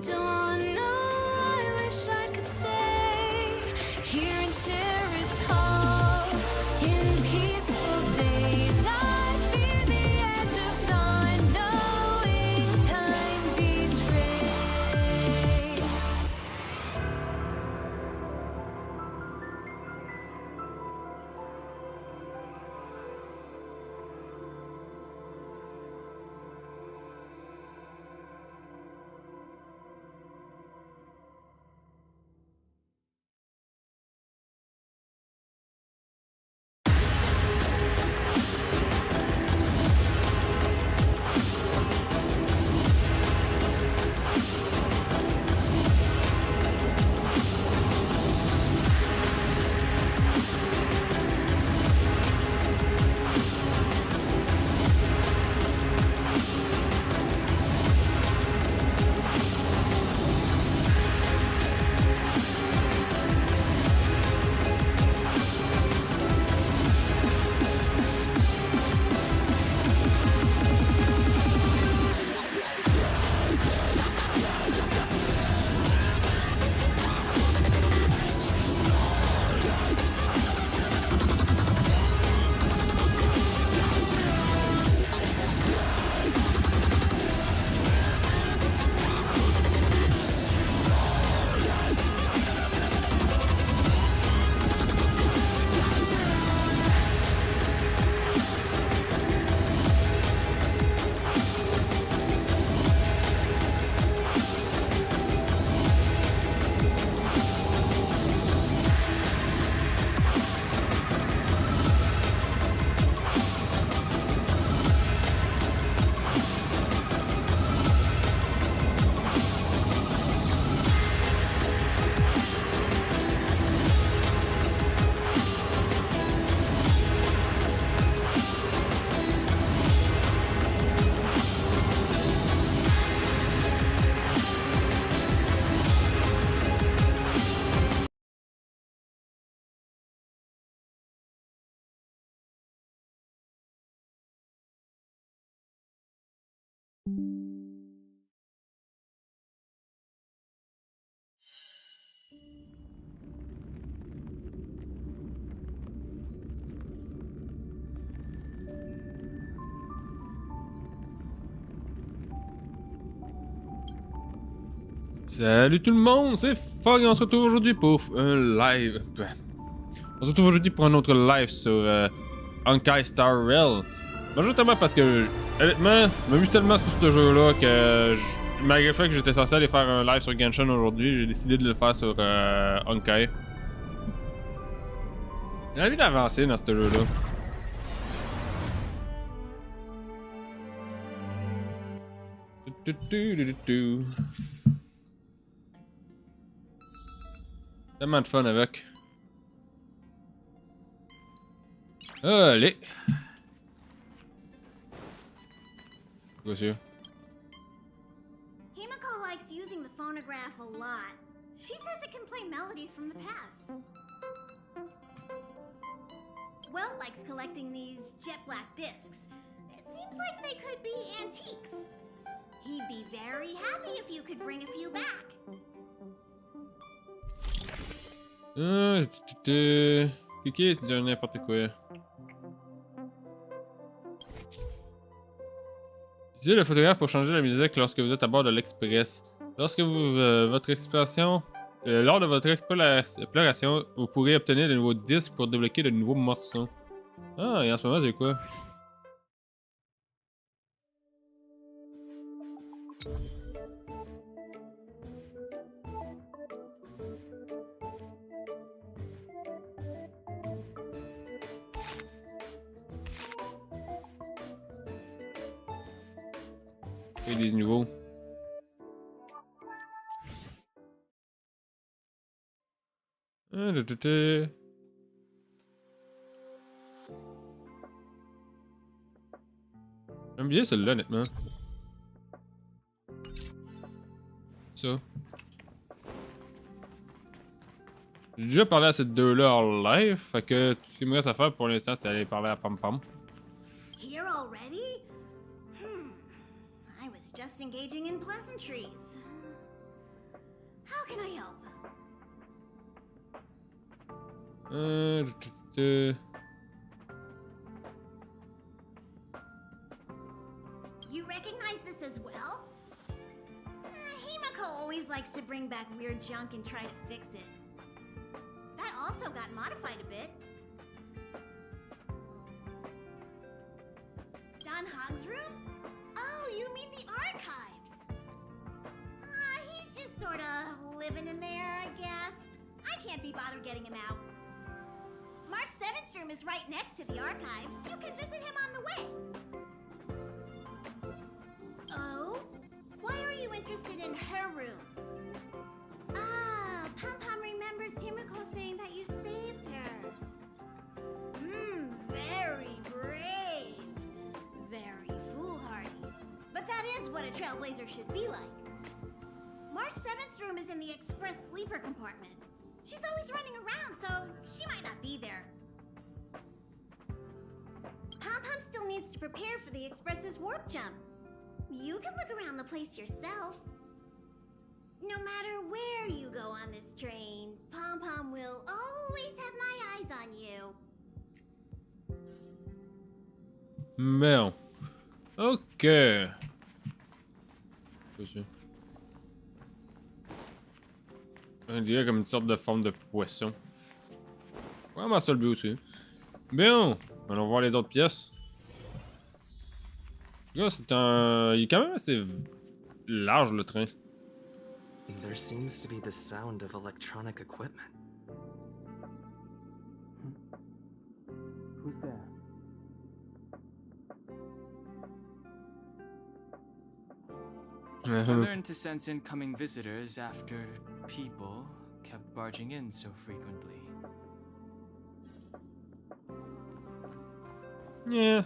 dawn. Oh, I wish I could stay here and cherish all in peaceful days. I fear the edge of dawn, knowing time betrays. Salut tout le monde, c'est Fog et on se retrouve aujourd'hui pour un live. On se retrouve aujourd'hui pour un autre live sur Honkai Star Rail. Majoritairement parce que, honnêtement, je m'amuse tellement sur ce jeu-là que, malgré le fait que j'étais censé aller faire un live sur Genshin aujourd'hui, j'ai décidé de le faire sur Honkai. J'ai envie d'avancer dans ce jeu-là. Tellement de fun avec. Allez! Quoi ça? Himiko likes using the phonograph a lot. She says it can play melodies from the past. Will likes collecting these jet black discs. It seems like they could be antiques. He'd be very happy if you could bring a few back. Cliquez, c'est n'importe quoi. Utilisez le photographe pour changer la musique lorsque vous êtes à bord de l'express. Lorsque vous, lors de votre exploration, vous pourrez obtenir de nouveaux disques pour débloquer de nouveaux morceaux. Ah, et en ce moment, j'ai quoi? Et des nouveaux. J'aime bien celle-là, honnêtement. Ça. J'ai déjà parlé à ces deux-là en live, fait que tout ce qu'il me reste à faire pour l'instant, c'est aller parler à Pam Pam. Here already? I was just engaging in pleasantries. 「 Well, 「 I was just engaging in pleasantries. 」 「 « 」 « 」 « 」 « 」 « 」 « 」 « 」 « 」 « 」 « 」 « 」 「 」 « 」 « 」 « 」How can I help? You recognize this as well? Himiko always likes to bring back weird junk and try to fix it. That also got modified a bit. Don Hogg's room? Oh, you mean the archives? He's just sorta living in there, I guess. I can't be bothered getting him out. March 7th's room is right next to the archives. You can visit him on the way. Oh? Why are you interested in her room? Pom Pom remembers Himiko saying that you saved her. Very brave. Very foolhardy. But that is what a trailblazer should be like. March 7th's room is in the express sleeper compartment. She's always running around, so she might not be there. Pom Pom still needs to prepare for the express's warp jump. You can look around the place yourself. No matter where you go on this train, Pom Pom will always have my eyes on you. Bon. Ok. Qu'est-ce on dirait comme une sorte de forme de poisson. Vraiment ça le but aussi. Bon. Allons voir les autres pièces. Là, c'est un... Il est quand même assez large le train. There seems to be the sound of electronic equipment. Who's there? I learned to sense incoming visitors after people kept barging in so frequently. Yeah.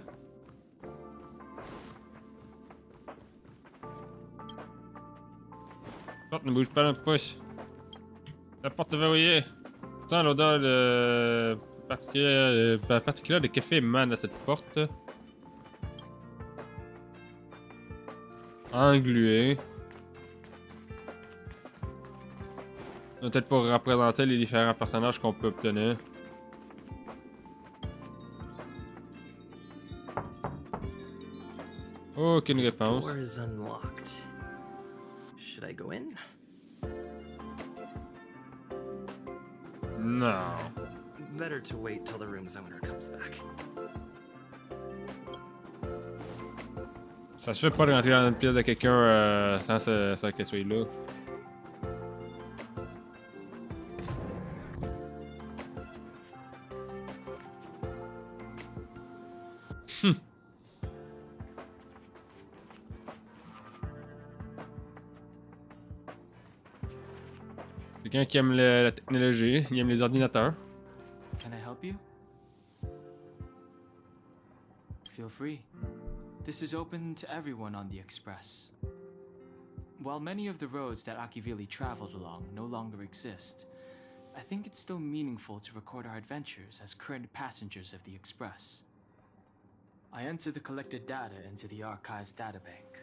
La porte ne bouge pas d'un pouce. La porte est verrouillée. Pourtant, l'odeur particulière de café émane à cette porte. Engluée. Peut-être pour représenter les différents personnages qu'on peut obtenir. Aucune réponse. Door is unlocked. Should I go in? Non. Better to wait till the room's owner comes back. Ça se fait pas de rentrer dans une pièce de quelqu'un sans qu'elle soit là. Quelqu'un qui aime la technologie, il aime les ordinateurs. Can I help you? Feel free. This is open to everyone on the Express. While many of the roads that Akivili traveled along no longer exist, I think it's still meaningful to record our adventures as current passengers of the Express. I enter the collected data into the Archives databank.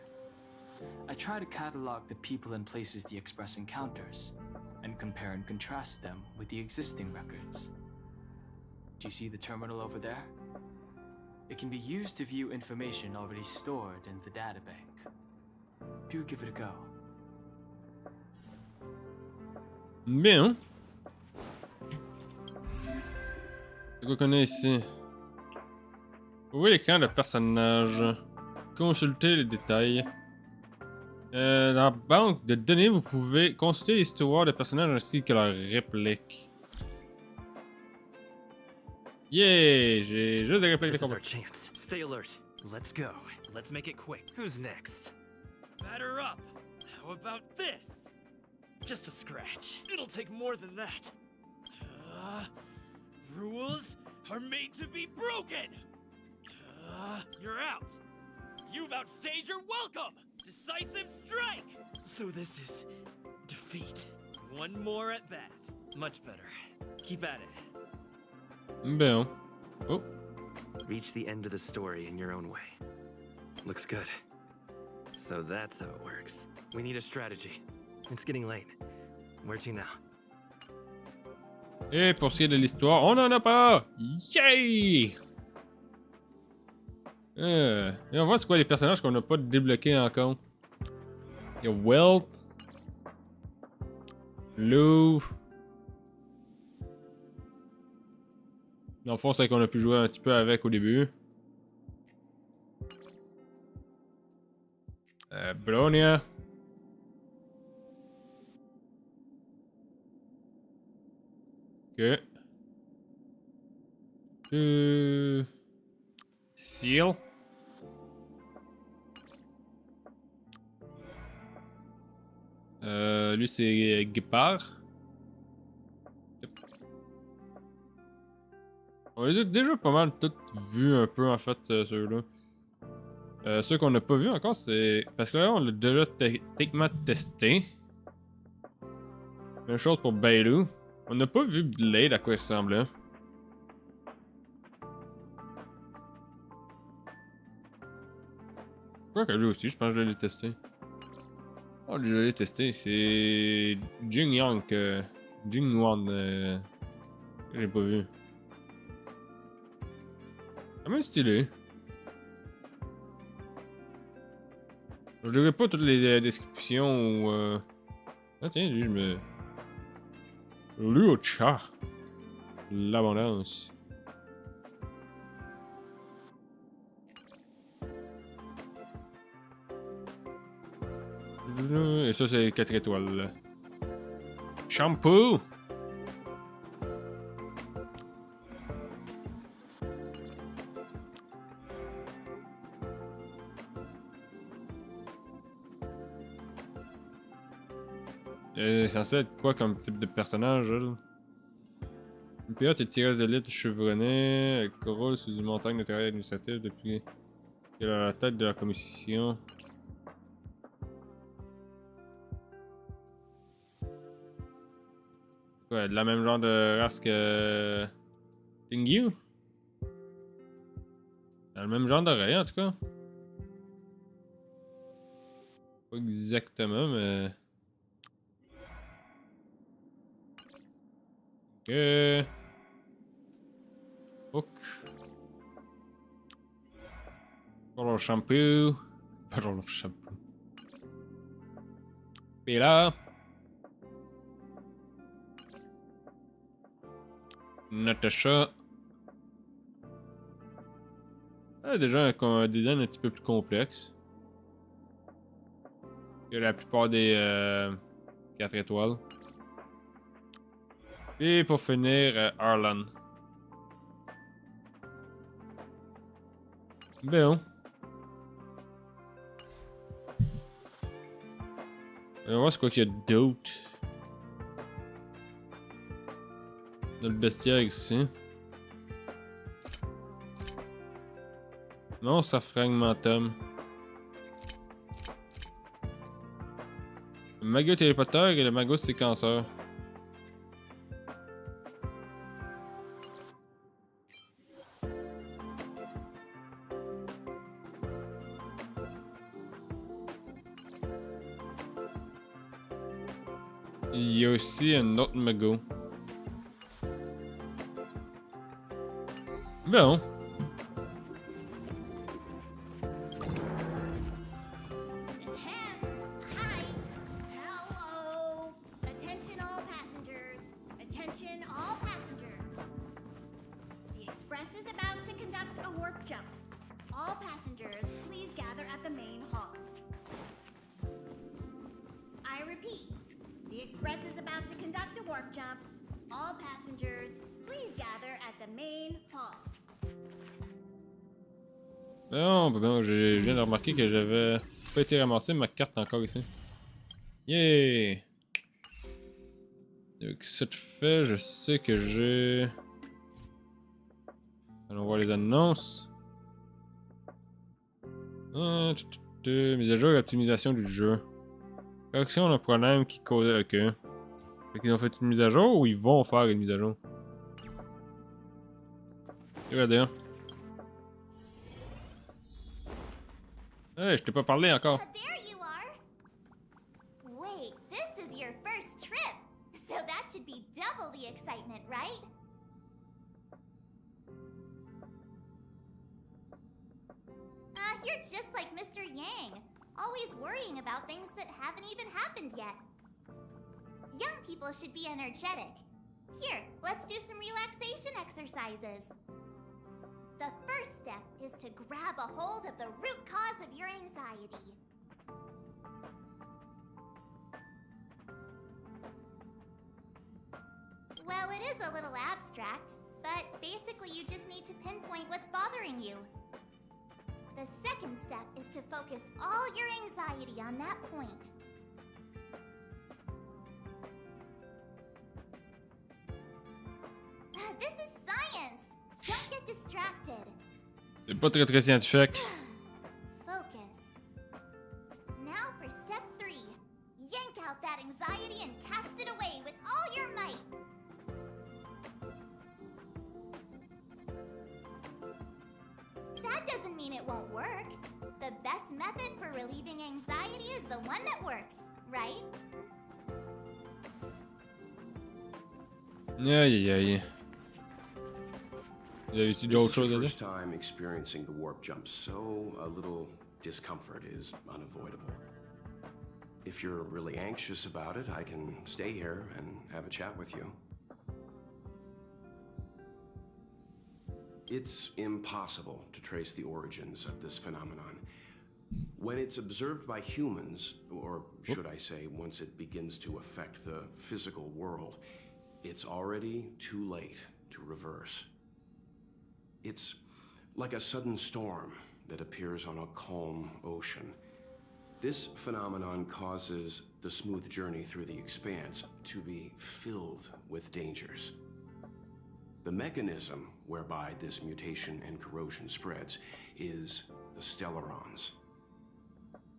I try to catalog the people and places the Express encounters, and compare and contrast them with the existing records. Do you see the terminal over there? It can be used to view information already stored in the databank. Do give it a go. Bien. C'est quoi qu'on a ici? Ouvrez l'écran de personnage. Consultez les détails. Dans la banque de données, vous pouvez consulter l'histoire des personnages ainsi que leurs répliques. Yeah! J'ai juste des répliques de This is combat. our chance. Stay alert. Let's go. Let's make it quick. Who's next? Batter up. How about this? Just a scratch. It'll take more than that. Rules are made to be broken. You're out. You've outstayed your welcome. Decisive strike. So this is defeat. One more at that. Much better. Keep at it. Bien. Oh. Reach the end of the story in your own way. Looks good. So that's how it works. We need a strategy. It's getting late. Where to now? Et pour ce qui est de l'histoire, on en a pas! Yay! Et on voit c'est quoi les personnages qu'on n'a pas débloqués encore. Il y a Welt. Lou. Dans le fond, c'est qu'on a pu jouer un petit peu avec au début. Bronia. Ok. Seal. Lui c'est Guépard. On les a déjà pas mal tous vus un peu en fait, ceux-là. Ceux qu'on n'a pas vus encore, c'est... Parce que là, on l'a déjà techniquement testé. Même chose pour Bailou. On n'a pas vu Blade à quoi il ressemblait. Quoi que lui aussi, je pense que je l'ai testé. Oh, je l'ai testé, c'est... Jing Yang, Jing Wan, que j'ai pas vu. Quand même stylé. Je dirais pas toutes les descriptions ou... Ah tiens, lui, je me... Lui au chat. L'abondance. Et ça, c'est 4 étoiles. Shampoo! C'est censé être quoi comme type de personnage, elle? Une pilote et tireuse d'élite chevronnée, elle roule sous une montagne de travail administratif depuis qu'elle est à la tête de la commission. Ouais, de la même genre de race que Tingyu? Dans le même genre d'oreille en tout cas. Pas exactement, mais... Ok. Hook. Bottle of shampoo. Bottle of shampoo. Et là. Natasha. Ah, déjà un design un petit peu plus complexe que la plupart des 4 étoiles. Et pour finir, Arlan. Bon. On va voir c'est quoi qu'il y a d'autre. Dans le bestiaire ici. Non, ça fragmentum. Le magot téléporteur et le magot séquenceur. Il y a aussi un autre magot. Bon. Hi. Hello. Attention all passengers. Attention all passengers. The express is about to conduct a warp jump. All passengers, please gather at the main hall. I repeat, the express is about to conduct a warp jump. All passengers, please gather at the main hall. Bon, je viens de remarquer que j'avais pas été ramassé ma carte encore ici. Yeah! Avec ça de fait, je sais que j'ai... Allons voir les annonces. Mise à jour et optimisation du jeu. Correction d'un problème qui causait... Ok. Fait qu'ils ont fait une mise à jour ou ils vont faire une mise à jour? Regardez. Hey, je t'ai pas parlé encore. There you are. Wait, this is your first trip. should be double the excitement, right? You're just like Mr. Yang, always worrying about things that haven't even happened yet. Young people should be energetic. Here, let's do some relaxation exercises. The first step is to grab a hold of the root cause of your anxiety. Well, it is a little abstract, but basically you just need to pinpoint what's bothering you. The second step is to focus all your anxiety on that point. This is science! Don't get distracted. C'est pas très scientifique. Focus. Now for step 3. Yank out that anxiety and cast it away with all your might. That doesn't mean it won't work. The best method for relieving anxiety is the one that works, right? Aïe aïe aïe. Y a-tu This d'autres is your choses à dire? first time experiencing the warp jump, so a little discomfort is unavoidable. If you're really anxious about it, I can stay here and have a chat with you. It's impossible to trace the origins of this phenomenon. When it's observed by humans, or should I say, once it begins to affect the physical world, it's already too late to reverse. It's like a sudden storm that appears on a calm ocean. This phenomenon causes the smooth journey through the expanse to be filled with dangers. The mechanism whereby this mutation and corrosion spreads is the stellarons.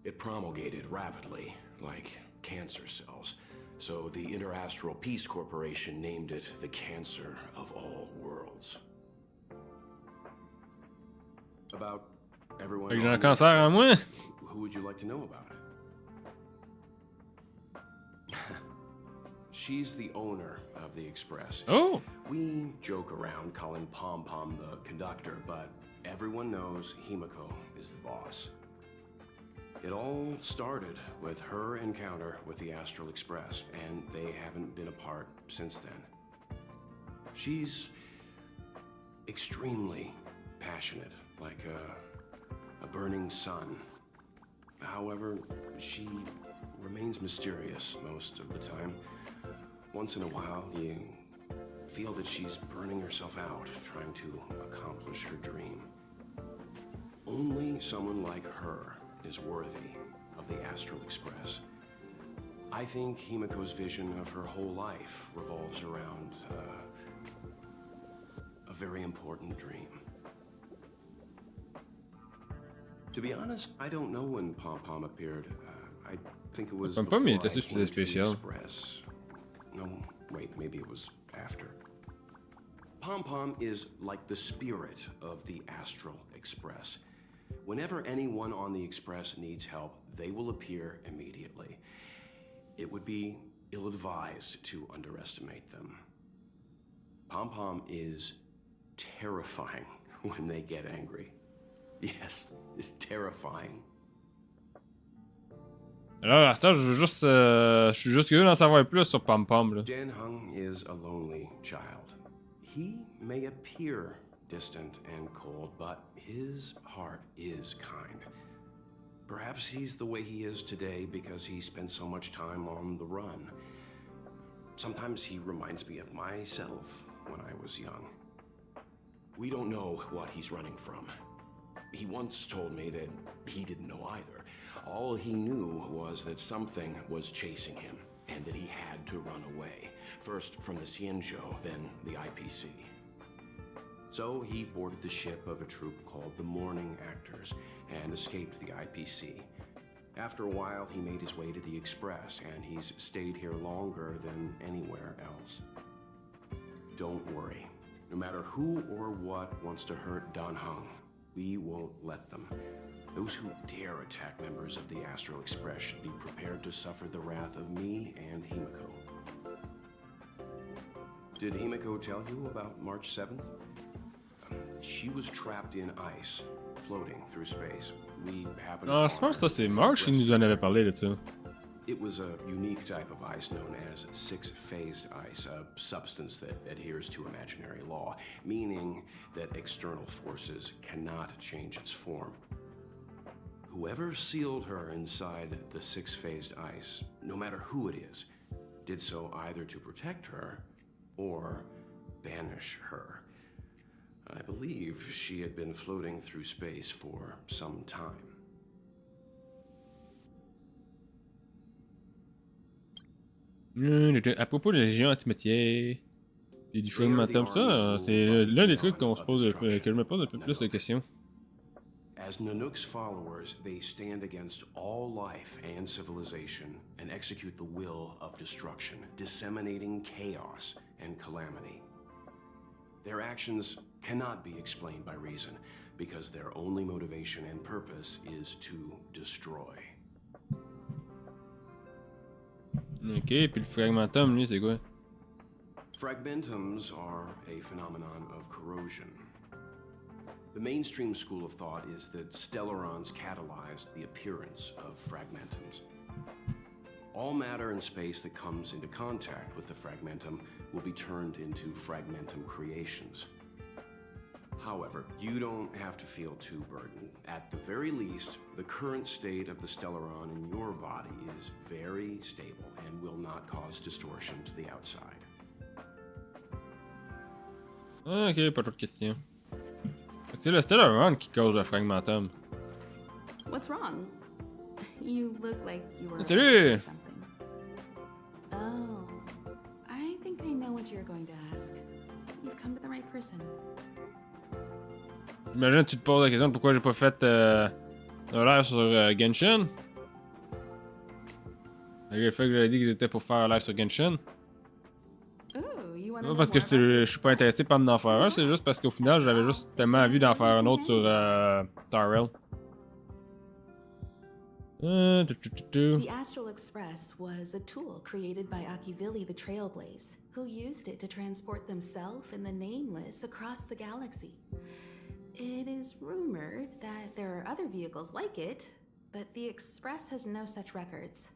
It promulgated rapidly, like cancer cells, so the Interastral Peace Corporation named it the cancer of all worlds. About everyone. Fait que j'ai un on cancer this en moi. list, who would you like to know about? She's the owner of the Express. Oh! We joke around calling Pom Pom the conductor, but everyone knows Himiko is the boss. It all started with her encounter with the Astral Express, and they haven't been apart since then. She's extremely passionate, like a burning sun. However, she remains mysterious most of the time. Once in a while, you feel that she's burning herself out, trying to accomplish her dream. Only someone like her is worthy of the Astral Express. I think Himiko's vision of her whole life revolves around a very important dream. To be honest, I don't know when Pom Pom appeared. I think it was Pom Pom, il before était I sur came to the spécial. Express. No, wait, maybe it was after. Pom Pom is like the spirit of the Astral Express. Whenever anyone on the Express needs help, they will appear immediately. It would be ill-advised to underestimate them. Pom Pom is terrifying when they get angry. Yes, it's terrifying. Alors, à ce temps, je suis juste curieux d'en savoir plus sur Pom Pom, là. Dan Hung is a lonely child. He may appear distant and cold, but his heart is kind. Perhaps he's the way he is today because he spent so much time on the run. Sometimes he reminds me of myself when I was young. We don't know what he's running from. He once told me that he didn't know either. All he knew was that something was chasing him, and that he had to run away. First from the Xianzhou, then the IPC. So he boarded the ship of a troop called the Morning Actors, and escaped the IPC. After a while, he made his way to the Express, and he's stayed here longer than anywhere else. Don't worry. No matter who or what wants to hurt Dan Hung, we won't let them. Those who dare attack members of the Astral Express should be prepared to suffer the wrath of me and Himiko. Did Himiko tell you about March 7th? She was trapped in ice, floating through space. We happened Non, je upon pense que ça her, c'est Marsh qui nous en avait parlé de ça. It was a unique type of ice known as six-phase ice, a substance that adheres to imaginary law, meaning that external forces cannot change its form. Whoever sealed her inside the six-phased ice, no matter who it is, did so either to protect her or banish her. I believe she had been floating through space for some time. À propos de la Légion antimatière et du fragmentum, ça, c'est l'un des trucs qu'on se pose, que je me pose un peu plus de questions. As Nanook's followers, they stand against all life and civilization and execute the will of destruction, disseminating chaos and calamity. Their actions cannot be explained by reason, because their only motivation and purpose is to destroy. Ok, puis le fragmentum, lui, c'est quoi? Fragmentums are a phenomenon of corrosion. The mainstream school of thought is that stellarons catalyzed the appearance of fragmentums. All matter in space that comes into contact with the fragmentum will be turned into fragmentum creations. However, you don't have to feel too burdened. At the very least, the current state of the stellaron in your body is very stable and will not cause distortion to the outside. Ok, pas trop de questions. C'est le Stellaron qui cause le fragmentum. What's wrong? You look like you were Salut! about to say something. Oh, I think I know what you're going to ask. You've come to the right person. Imagine tu te poses la question de pourquoi j'ai pas fait un live sur Genshin. Malgré le fait que j'avais dit que j'étais pour faire un live sur Genshin. Ooh, you want Pas to know parce que more about je suis pas intéressé par en faire un, c'est juste parce qu'au final j'avais juste tellement envie d'en faire un autre sur Star Rail. The Astral Express was a tool created by Akivili the Trailblaze, who used it to transport themselves and the Nameless across the galaxy. It is rumored that there are other vehicles like it, but the Express has no such records.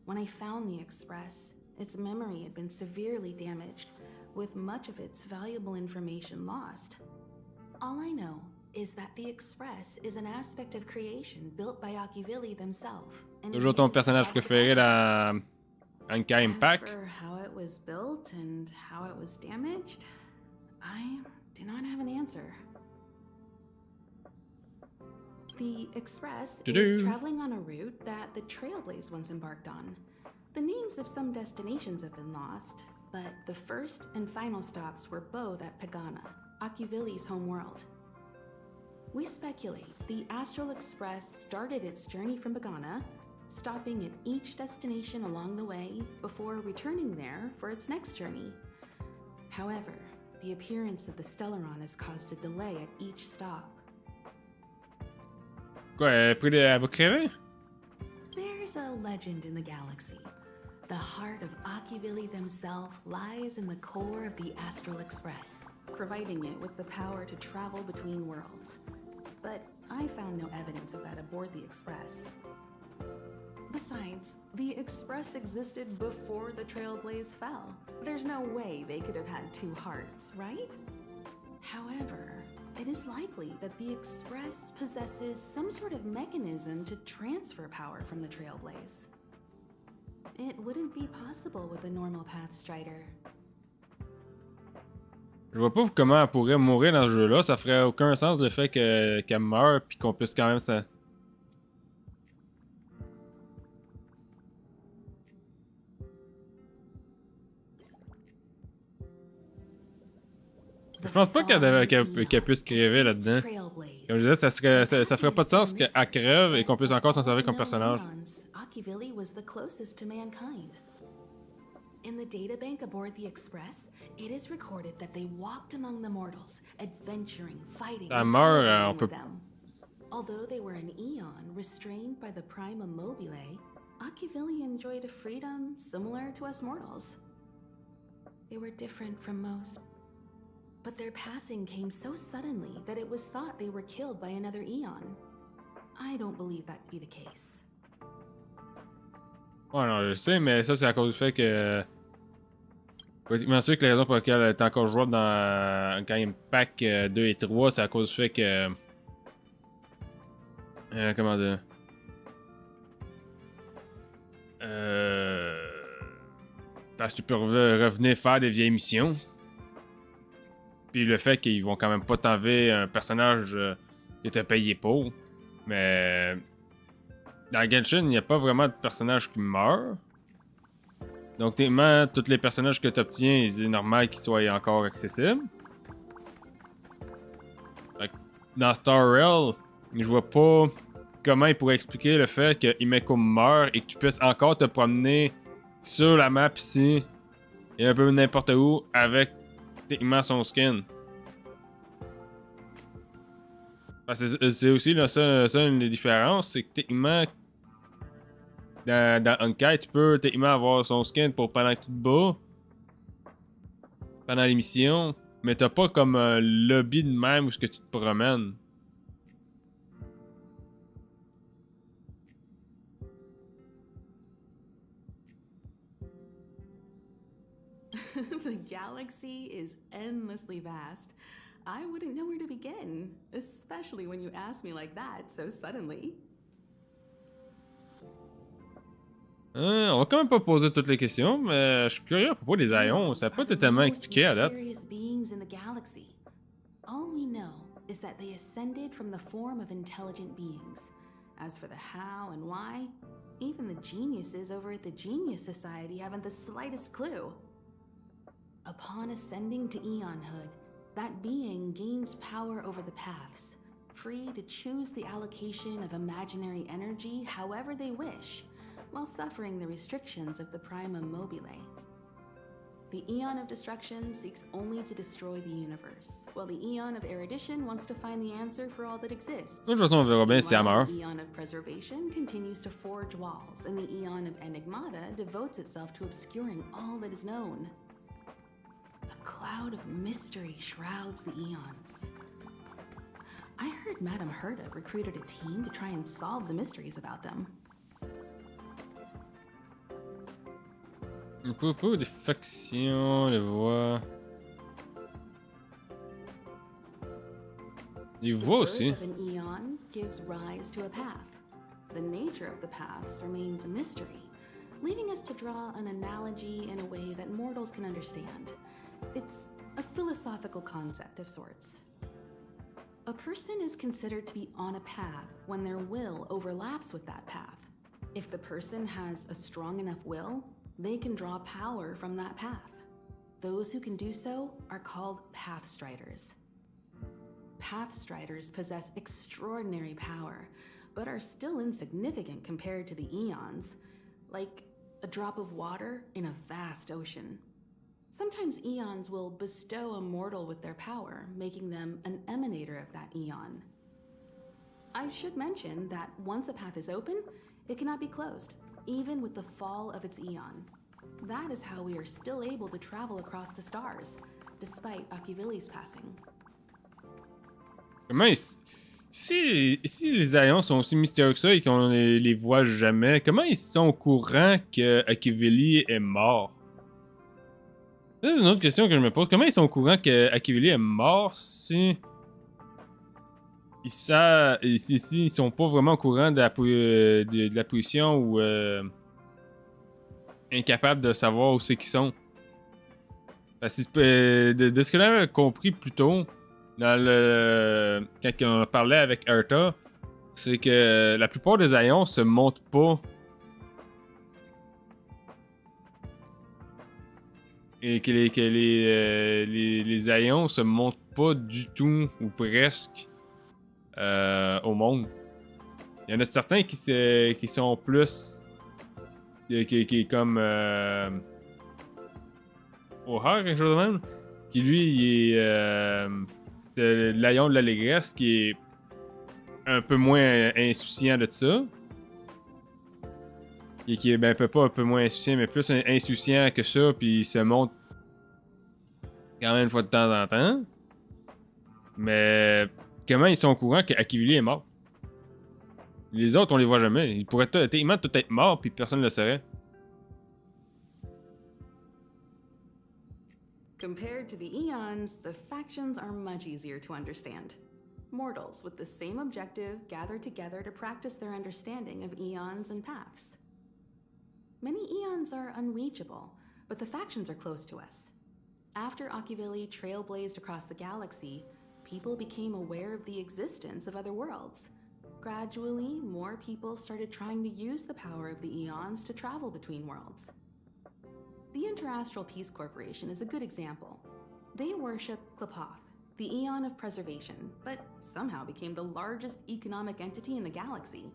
When I found the Express, its memory had been severely damaged, with much of its valuable information lost. All I know is that the Express is an aspect of creation built by Akivili themselves. Toujours ton personnage préféré dans Honkai Impact. As for how it was built and how it was damaged, I do not have an answer. The Express is traveling on a route that the Trailblaze once embarked on. The names of some destinations have been lost, but the first and final stops were both at Pagana, Akivili's home world. We speculate the Astral Express started its journey from Pagana, stopping at each destination along the way before returning there for its next journey. However, the appearance of the Stellaron has caused a delay at each stop. Quoi, elle va crever? There's a legend in the galaxy. The heart of Akivili themselves lies in the core of the Astral Express, providing it with the power to travel between worlds. But I found no evidence of that aboard the Express. Besides, the Express existed before the Trailblaze fell. There's no way they could have had two hearts, right? However, it is likely that the Express possesses some sort of mechanism to transfer power from the Trailblaze. It wouldn't be possible with a normal Path Strider. Je vois pas comment elle pourrait mourir dans ce jeu-là. Ça ferait aucun sens le fait qu'elle meure puis qu'on puisse quand même ça. Je pense pas qu'elle puisse crever là-dedans. Comme je disais, ça ferait pas de sens qu'elle crève et qu'on puisse encore s'en servir comme personnage. Akivili was the closest to mankind. In the databank aboard the Express, it is recorded that they walked among the mortals, adventuring, fighting, Ça and meurt, celebrating on peut. with them. Although they were an eon restrained by the Prima Mobile, Akivili enjoyed a freedom similar to us mortals. They were different from most. But their passing came so suddenly that it was thought they were killed by another Eon. I don't believe that to be the case. Ouais, non, je sais, mais ça, c'est à cause du fait que. Pratiquement sûr que la raison pour laquelle elle est encore jouable dans Honkai Pack 2 et 3, c'est à cause du fait que. Comment dire? Parce que tu peux revenir faire des vieilles missions. Puis le fait qu'ils vont quand même pas t'enlever un personnage que t'as payé pour. Mais. Dans Genshin, il n'y a pas vraiment de personnage qui meurt. Donc, techniquement, tous les personnages que tu obtiens, il est normal qu'ils soient encore accessibles. Fait que dans Star Rail, je vois pas comment il pourrait expliquer le fait que Himeko meurt et que tu puisses encore te promener sur la map ici et un peu n'importe où avec techniquement son skin. Parce que c'est aussi là, ça une des différences, c'est que techniquement dans Honkai, tu peux techniquement avoir son skin pour pendant que tu te bats, pendant l'émission, mais t'as pas comme un lobby de même où ce que tu te promènes. The galaxy is endlessly vast. I wouldn't know where to begin, especially when you ask me like that so suddenly. On va quand même pas poser toutes les questions, mais je suis curieux à propos des Ions. Ça n'a pas été tellement expliqué à date. Beings in the galaxy. All we know is that they ascended from the form of intelligent beings. As for the how and why, even the geniuses over at the Genius Society haven't the slightest clue. Upon ascending to Eonhood, that being gains power over the paths, free to choose the allocation of imaginary energy however they wish, while suffering the restrictions of the Primum Mobile. The Eon of Destruction seeks only to destroy the universe, while the Eon of Erudition wants to find the answer for all that exists. De toute façon, on verra bien si elle meurt. The Eon of Preservation continues to forge walls, and the Eon of Enigmata devotes itself to obscuring all that is known. A cloud of mystery shrouds the Eons. I heard Madame Herta recruited a team to try and solve the mysteries about them. Un peu des factions, les voix. Les voix aussi. The birth of an Eon gives rise to a path. The nature of the paths remains a mystery, leaving us to draw an analogy in a way that mortals can understand. It's a philosophical concept of sorts. A person is considered to be on a path when their will overlaps with that path. If the person has a strong enough will, they can draw power from that path. Those who can do so are called Pathstriders. Pathstriders possess extraordinary power, but are still insignificant compared to the Eons, like a drop of water in a vast ocean. Sometimes Eons will bestow a mortal with their power, making them an emanator of that Eon. I should mention that once a path is open, it cannot be closed, even with the fall of its Eon. That is how we are still able to travel across the stars, despite Akivili's passing. Comment si les Ions sont aussi mystérieux que ça et qu'on les voit jamais, comment ils sont au courant que Akivili est mort? C'est une autre question que je me pose. Comment ils sont au courant que Akivili est mort si ils sont pas vraiment au courant de la position ou incapables de savoir où c'est qu'ils sont? Parce que de ce que j'avais compris plus tôt, quand on parlait avec Erta, c'est que la plupart des Ions se montrent pas. Et que les Ions se montrent pas du tout, ou presque, au monde. Il y en a certains qui sont plus... qui comme... O'Hare, quelque chose de même. Qui lui, il est... c'est l'Ion de l'allégresse qui est un peu moins insouciant de ça. Et qui est pas un peu moins insouciant, mais plus insouciant que ça, puis il se montre Quand même une fois de temps en temps. Mais comment ils sont au courant qu'Akivili est mort? Les autres, on les voit jamais. Ils pourraient tellement tout être morts, puis personne ne le saurait. Compared to the Eons, the factions are much easier to understand. Mortals with the same objective gather together to practice their understanding of eons and paths. Many eons are unreachable, but the factions are close to us. After Akivili trailblazed across the galaxy, people became aware of the existence of other worlds. Gradually, more people started trying to use the power of the eons to travel between worlds. The Interastral Peace Corporation is a good example. They worship Klapoth, the Eon of Preservation, but somehow became the largest economic entity in the galaxy.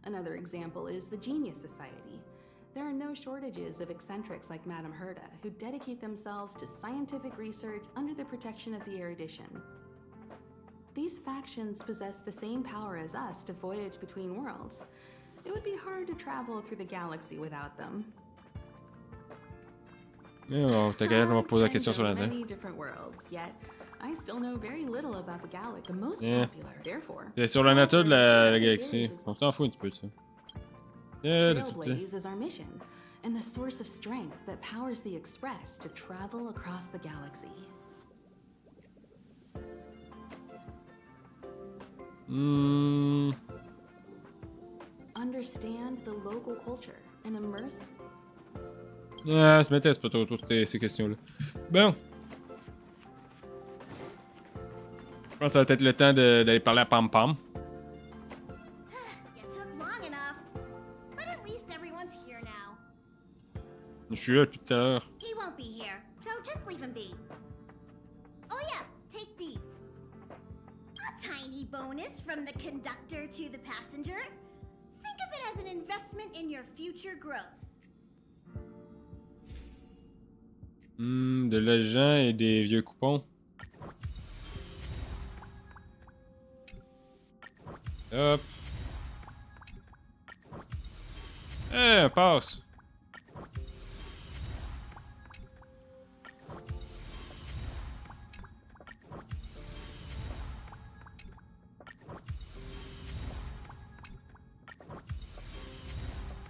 Another example is the Genius Society. There are no shortages of eccentrics like Madame Herda who dedicate themselves to scientific research under the protection of the erudition. These factions possess the same power as us to voyage between worlds. It would be hard to travel through the galaxy without them. Oh, t'as qu'à me poser la question sur la tête. Many different worlds, yet I still know very little about the galaxy, the most Yeah. popular. Therefore, C'est sur la nature de la galaxie. Trailblaze is- On s'en fout un petit peu de ça. Yeah, Trailblaze is our mission, and the source of strength that powers the Express to travel across the galaxy. Understand the local culture and immerse. Ah, je m'intéresse pas trop ces questions-là. Bon. Je pense que ça va être le temps d'aller parler à Pam Pam. It took long enough. But at least everyone's here now. Je suis là depuis tout à l'heure. He won't be here, so just leave him be. Oh yeah, take these. A tiny bonus from the conductor to the passenger. Think of it as an investment in your future growth. De l'argent et des vieux coupons. Hop. On passe.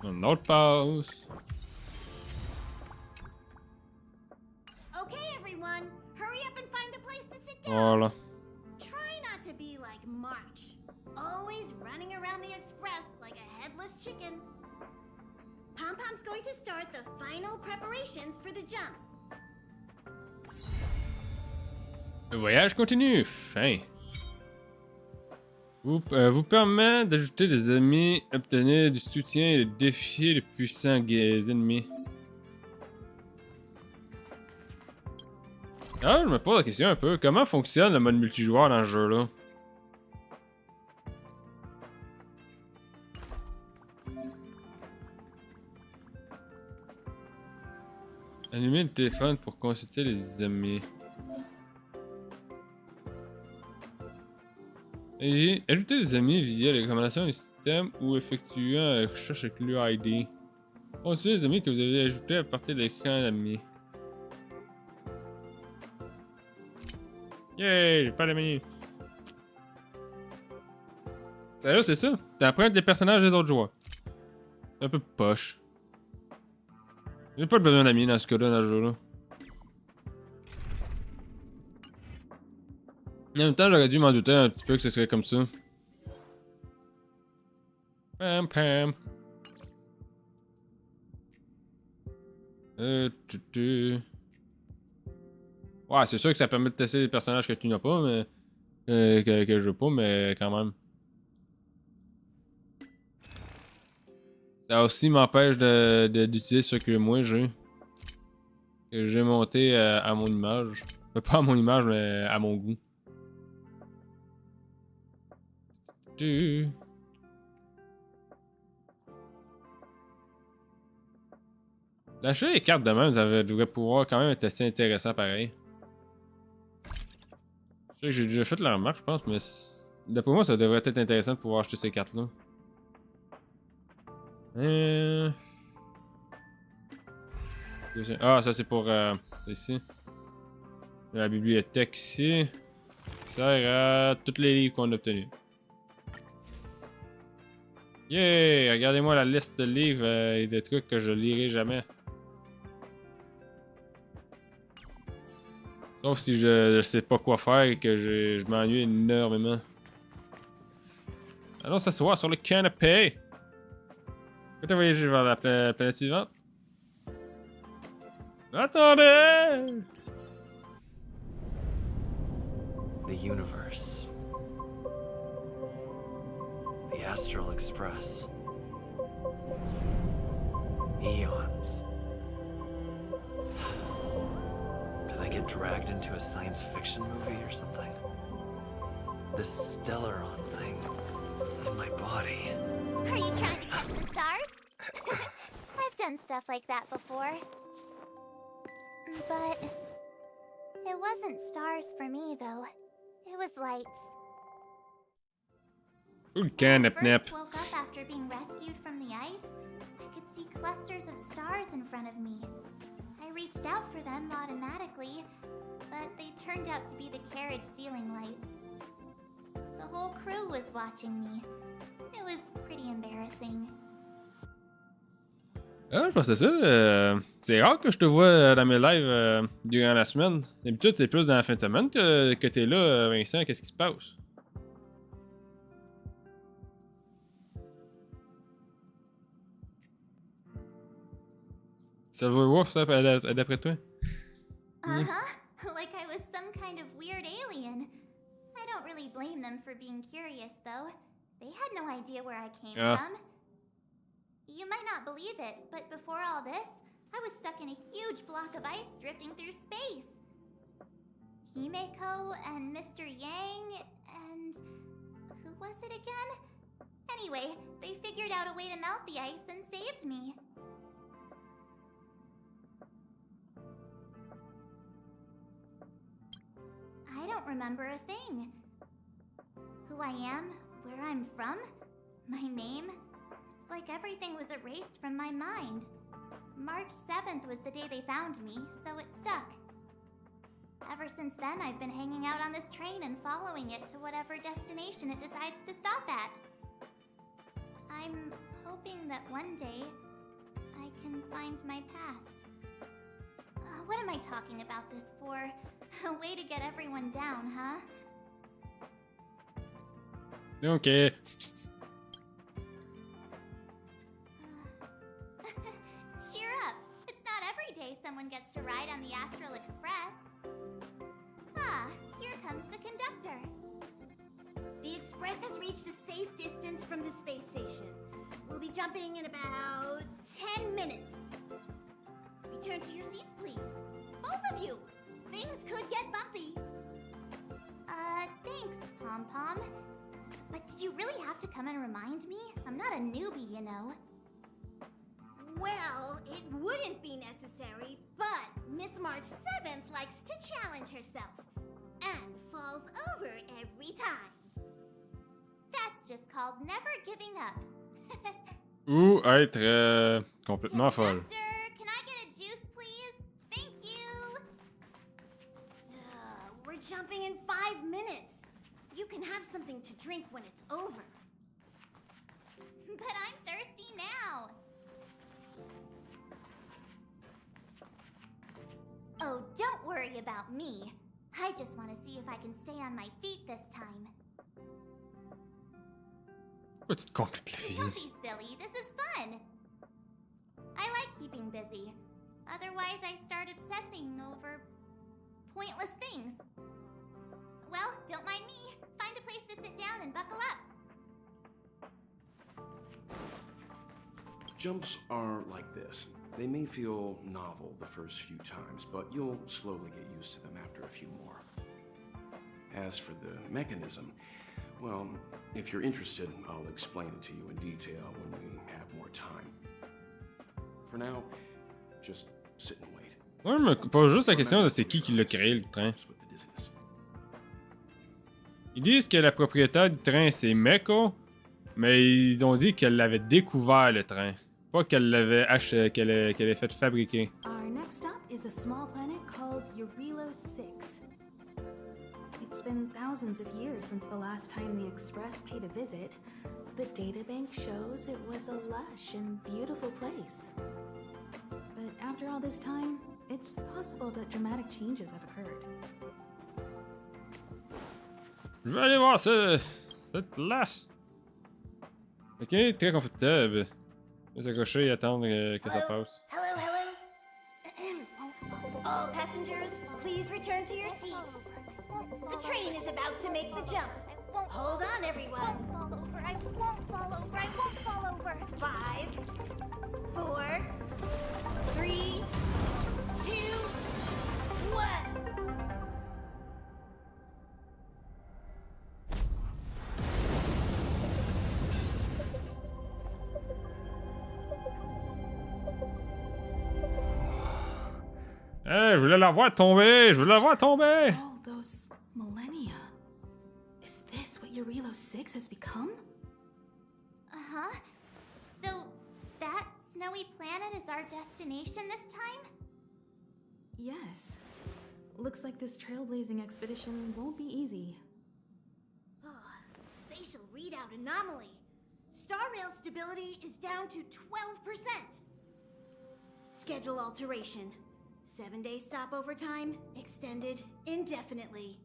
Un autre passe. Okay, everyone, hurry up and find a place to sit down. Voilà. Try not to be like March, always running around the express like a headless chicken. Pom Pom's going to start the final preparations for the jump. Le voyage continue. Fin. Vous permet d'ajouter des amis, obtenir du soutien et de défier les puissants ennemis. Ah, je me pose la question un peu. Comment fonctionne le mode multijoueur dans ce jeu-là? Allumer le téléphone pour consulter les amis. Et ajouter des amis via les recommandations du système ou effectuant une recherche avec l'UID. Consultez les amis que vous avez ajoutés à partir de l'écran d'amis. Yay, j'ai pas d'amis. Sérieux, c'est ça? T'apprends des personnages des autres joueurs. C'est un peu poche. J'ai pas besoin d'amis dans ce cas-là, dans ce jeu-là. En même temps, j'aurais dû m'en douter un petit peu que ce serait comme ça. Pam pam. Ouais, c'est sûr que ça permet de tester les personnages que tu n'as pas, mais. Que je veux pas, mais quand même. Ça aussi m'empêche d'utiliser ce que moi j'ai. Que j'ai monté à mon image. Pas à mon image, mais à mon goût. Lâcher les cartes de même, ça devrait pouvoir quand même être assez intéressant pareil. Je sais que j'ai déjà fait la remarque, je pense, mais d'après moi, ça devrait être intéressant de pouvoir acheter ces cartes-là. Ah, ça c'est pour... c'est ici. La bibliothèque ici. Qui sert à tous les livres qu'on a obtenus. Yeah! Regardez-moi la liste de livres et de trucs que je lirai jamais. Sauf si je sais pas quoi faire et que je m'ennuie énormément. Allons s'asseoir sur le canapé. Peut-être voyager vers la planète suivante. Attendez! The universe. The Astral Express. Eons. Did I get dragged into a science fiction movie or something? This Stellaron thing in my body. Are you trying to catch the stars? I've done stuff like that before. But it wasn't stars for me, though. It was lights. Ooh, When I nip. first woke up after being rescued from the ice, I could see clusters of stars in front of me. I reached out for them automatically, but they turned out to be the carriage ceiling lights. The whole crew was watching me. It was pretty embarrassing. Ah, je pense que c'est ça. C'est rare que je te vois dans mes lives durant la semaine. D'habitude, c'est plus dans la fin de semaine que t'es là, Vincent. Qu'est-ce qui se passe? Silver Wolf, ça, d'après toi? Uh-huh. Like I was some kind of weird alien. I don't really blame them for being curious, though. They had no idea where I came Yeah. from. You might not believe it, but before all this, I was stuck in a huge block of ice drifting through space. Himeko and Mr. Yang and... who was it again? Anyway, they figured out a way to melt the ice and saved me. I don't remember a thing. Who I am, where I'm from, my name. It's like everything was erased from my mind. March 7th was the day they found me, so it stuck. Ever since then, I've been hanging out on this train and following it to whatever destination it decides to stop at. I'm hoping that one day I can find my past. What am I talking about this for? A way to get everyone down, huh? Okay. Cheer up! It's not every day someone gets to ride on the Astral Express. Ah, here comes the conductor. The Express has reached a safe distance from the space station. We'll be jumping in about 10 minutes. Return to your seats, please. Both of you! Things could get bumpy. Thanks, Pom Pom. But did you really have to come and remind me? I'm not a newbie, you know. Well, it wouldn't be necessary, but Miss March 7th likes to challenge herself. And falls over every time. That's just called never giving up. Ou être complètement folle. Conductor, can I get a juice, please? Thank you! We're jumping in 5 minutes. You can have something to drink when it's over. But I'm thirsty now. Oh, don't worry about me. I just want to see if I can stay on my feet this time. Pourquoi tu te compliques la Don't vie? be silly, this is fun. I like keeping busy. Otherwise, I start obsessing over pointless things. Well, don't mind me. Find a place to sit down and buckle up. Jumps are like this. They may feel novel the first few times, but you'll slowly get used to them after a few more. As for the mechanism, well, if you're interested, I'll explain it to you in detail when we have more time. For now, just sit and wait. Moi, je me pose juste la question de c'est qui l'a créé, le train. With the dizziness. Ils disent que la propriétaire du train, c'est Meko, mais ils ont dit qu'elle l'avait découvert, le train. Pas qu'elle l'avait qu'elle ait fait fabriquer. Our next stop is a small planet called Eurilo 6. it's been thousands of years since the last time the Express paid a visit, the databank shows it was a lush and beautiful place. But after all this time, it's possible that dramatic changes have occurred. Je vais aller voir cette place. Ok, très confortable. Je vais s'accrocher et attendre que ça passe. Hello, hello. All passengers, please return to your seats. The train is about to make the jump. Hold on, everyone. I won't fall over. I won't fall over. 5, 4, 3, 2, 1. Hey, je voulais la voir tomber! Je voulais la voir tomber! All those millennia. Is this what Eurilo 6 has become? Uh-huh. So, that snowy planet is our destination this time? Yes. Looks like this trailblazing expedition won't be easy. Spatial readout anomaly. Star rail stability is down to 12%. Schedule alteration. 7-day stopover time extended indefinitely.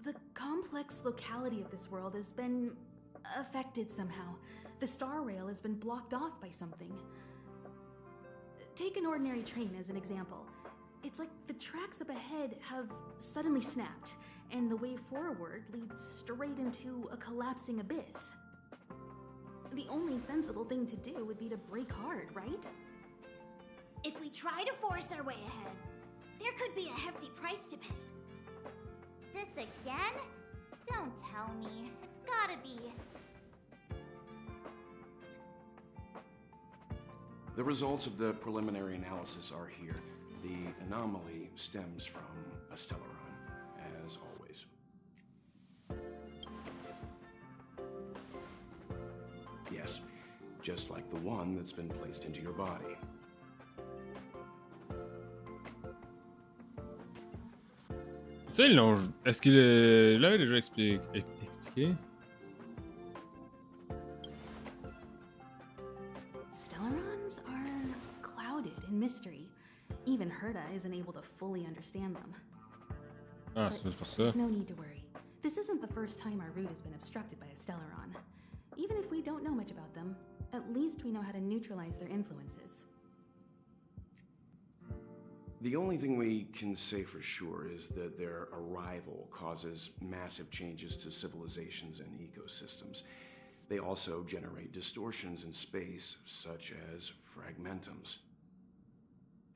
The complex locality of this world has been affected somehow. The star rail has been blocked off by something. Take an ordinary train as an example. It's like the tracks up ahead have suddenly snapped, and the way forward leads straight into a collapsing abyss. The only sensible thing to do would be to brake hard, right? If we try to force our way ahead, there could be a hefty price to pay. This again? Don't tell me. It's gotta be. The results of the preliminary analysis are here. The anomaly stems from a stellaron, as always. Yes, just like the one that's been placed into your body. Ça, ils l'ont. Est-ce qu'il l'avait déjà expliqué? Stellarons are clouded in mystery. Even Herta isn't able to fully understand them. Ah, But c'est pour ça. there's no need to worry. This isn't the first time our route has been obstructed by a Stellaron. Even if we don't know much about them, at least we know how to neutralize their influences. The only thing we can say for sure is that their arrival causes massive changes to civilizations and ecosystems. They also generate distortions in space, such as fragmentums.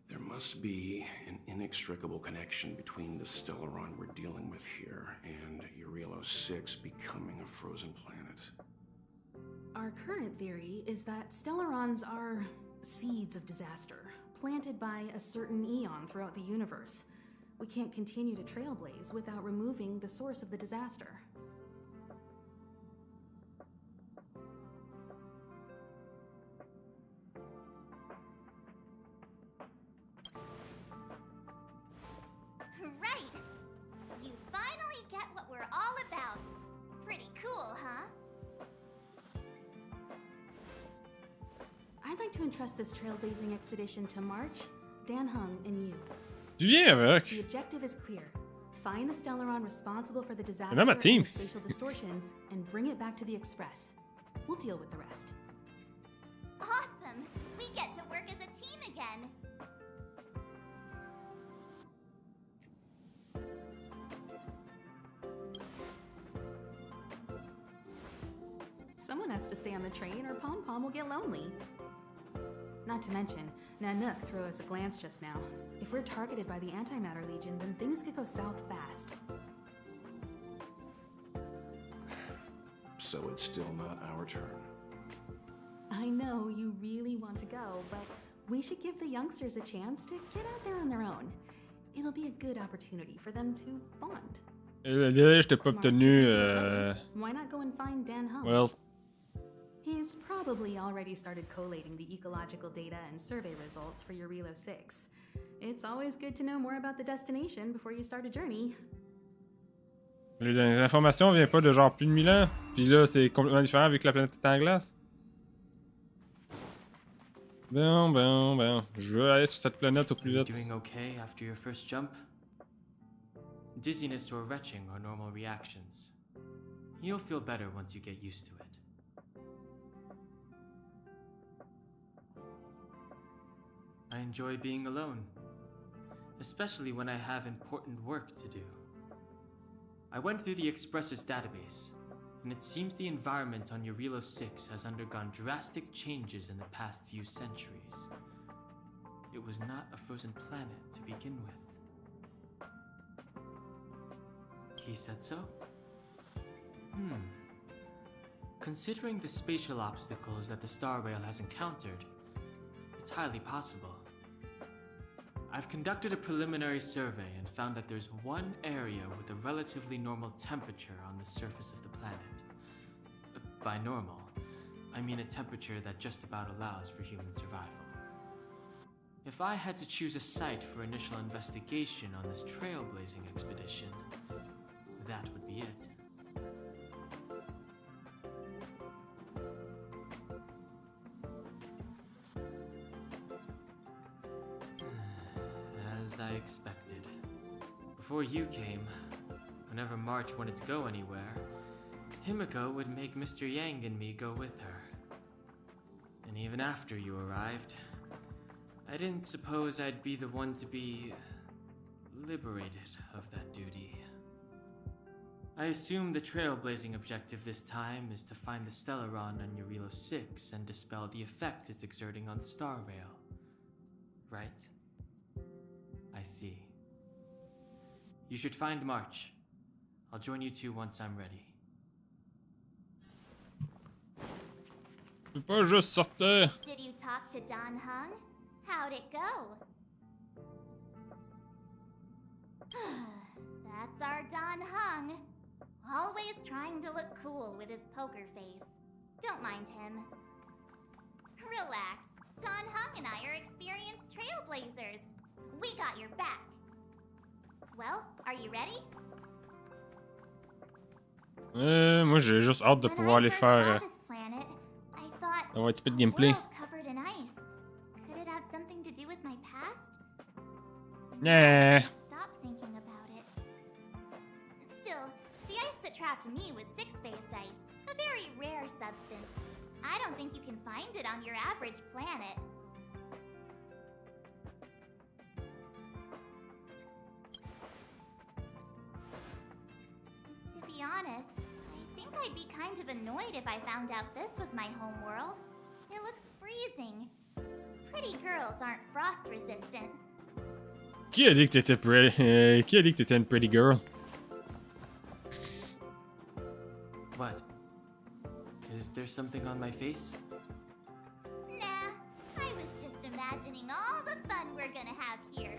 There must be an inextricable connection between the Stellaron we're dealing with here and Eurilo 6 becoming a frozen planet. Our current theory is that Stellarons are seeds of disaster, planted by a certain eon throughout the universe. We can't continue to trailblaze without removing the source of the disaster. Right! You finally get what we're all about. Pretty cool, huh? I'd like to entrust this trailblazing expedition to March, Dan Hung, and you. Tu viens avec? The objective is clear. Find the Stellaron responsible for the disaster And I'm a team. and the spatial distortions, and bring it back to the Express. We'll deal with the rest. Awesome! We get to work as a team again. Someone has to stay on the train or Pom Pom will get lonely. Not to mention, Nanook threw us a glance just now. If we're targeted by the Antimatter Legion, then things could go south fast. So it's still not our turn. I know you really want to go, but we should give the youngsters a chance to get out there on their own. It'll be a good opportunity for them to bond. Désolé, je t'ai pas March, obtenu. why not go and find Dan Hung? Well, He's probably already started collating the ecological data and survey results for your Relo 6. It's always good to know more about the destination before you start a journey. Les informations viennent pas de genre plus de 1000 ans. Puis là, c'est complètement différent vu que la planète est en glace. Ben. Je veux aller sur cette planète au plus Are you vite. doing okay after your first jump? Dizziness or retching are normal reactions. You'll feel better once you get used to it. I enjoy being alone, especially when I have important work to do. I went through the Express's database, and it seems the environment on Eurilo 6 has undergone drastic changes in the past few centuries. It was not a frozen planet to begin with. He said so? Considering the spatial obstacles that the Star Rail has encountered, it's highly possible. I've conducted a preliminary survey and found that there's one area with a relatively normal temperature on the surface of the planet. By normal, I mean a temperature that just about allows for human survival. If I had to choose a site for initial investigation on this trailblazing expedition, that would be it. As I expected. Before you came, whenever March wanted to go anywhere, Himiko would make Mr. Yang and me go with her. And even after you arrived, I didn't suppose I'd be the one to be liberated of that duty. I assume the trailblazing objective this time is to find the Stellaron on Eurilo 6 and dispel the effect it's exerting on the Star Rail. Right? I see. You should find March. I'll join you two once I'm ready. Je peux pas juste sortir. Did you talk to Don Hung? How'd it go? That's our Don Hung. Always trying to look cool with his poker face. Don't mind him. Relax. Don Hung and I are experienced trailblazers. We got your back. Well, are you ready? Moi j'ai juste hâte de When pouvoir I aller first faire saw this planet, I thought avoir un petit peu de a gameplay. world covered in ice. Could it have something to do with my past? Nah. I can't stop thinking about it. Still, the ice that trapped me was six-phased ice, a very rare substance. I don't think you can find it on your average planet. To be honest, I think I'd be kind of annoyed if I found out this was my homeworld. It looks freezing. Pretty girls aren't frost resistant. Qui a dit que t'étais pretty? Qui a dit que t'étais une pretty girl? What? Is there something on my face? Nah, I was just imagining all the fun we're gonna have here.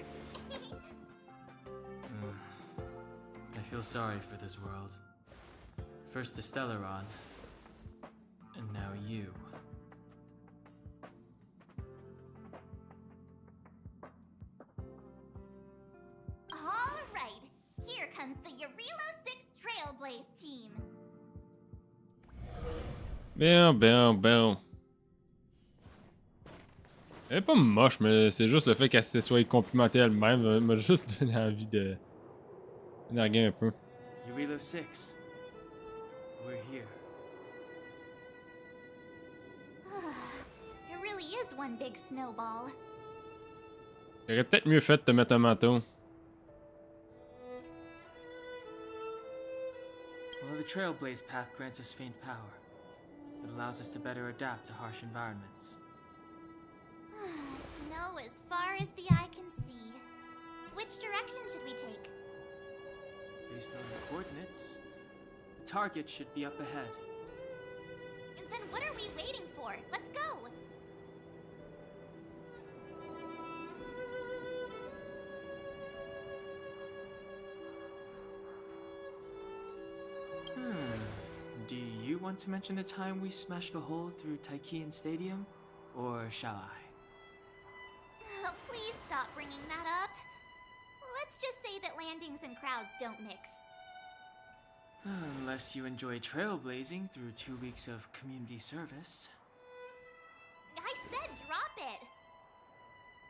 I feel sorry for this world. First the Stellaron, and now you. All right, here comes the Eurilo 6 Trailblaze team. Bien. Elle est pas moche, mais c'est juste le fait qu'elle se soit complimentée elle-même m'a juste donné envie de narguer un peu. Eurilo 6. We're here. It really is one big snowball. J'aurais peut-être mieux fait de te mettre un manteau. Well, the Trailblaze path grants us faint power. It allows us to better adapt to harsh environments. Snow as far as the eye can see. Which direction should we take? Based on the coordinates, the target should be up ahead. Then what are we waiting for? Let's go! Do you want to mention the time we smashed a hole through Taikian Stadium? Or shall I? Please stop bringing that up. Let's just say that landings and crowds don't mix. Unless you enjoy trailblazing through 2 weeks of community service. I said drop it.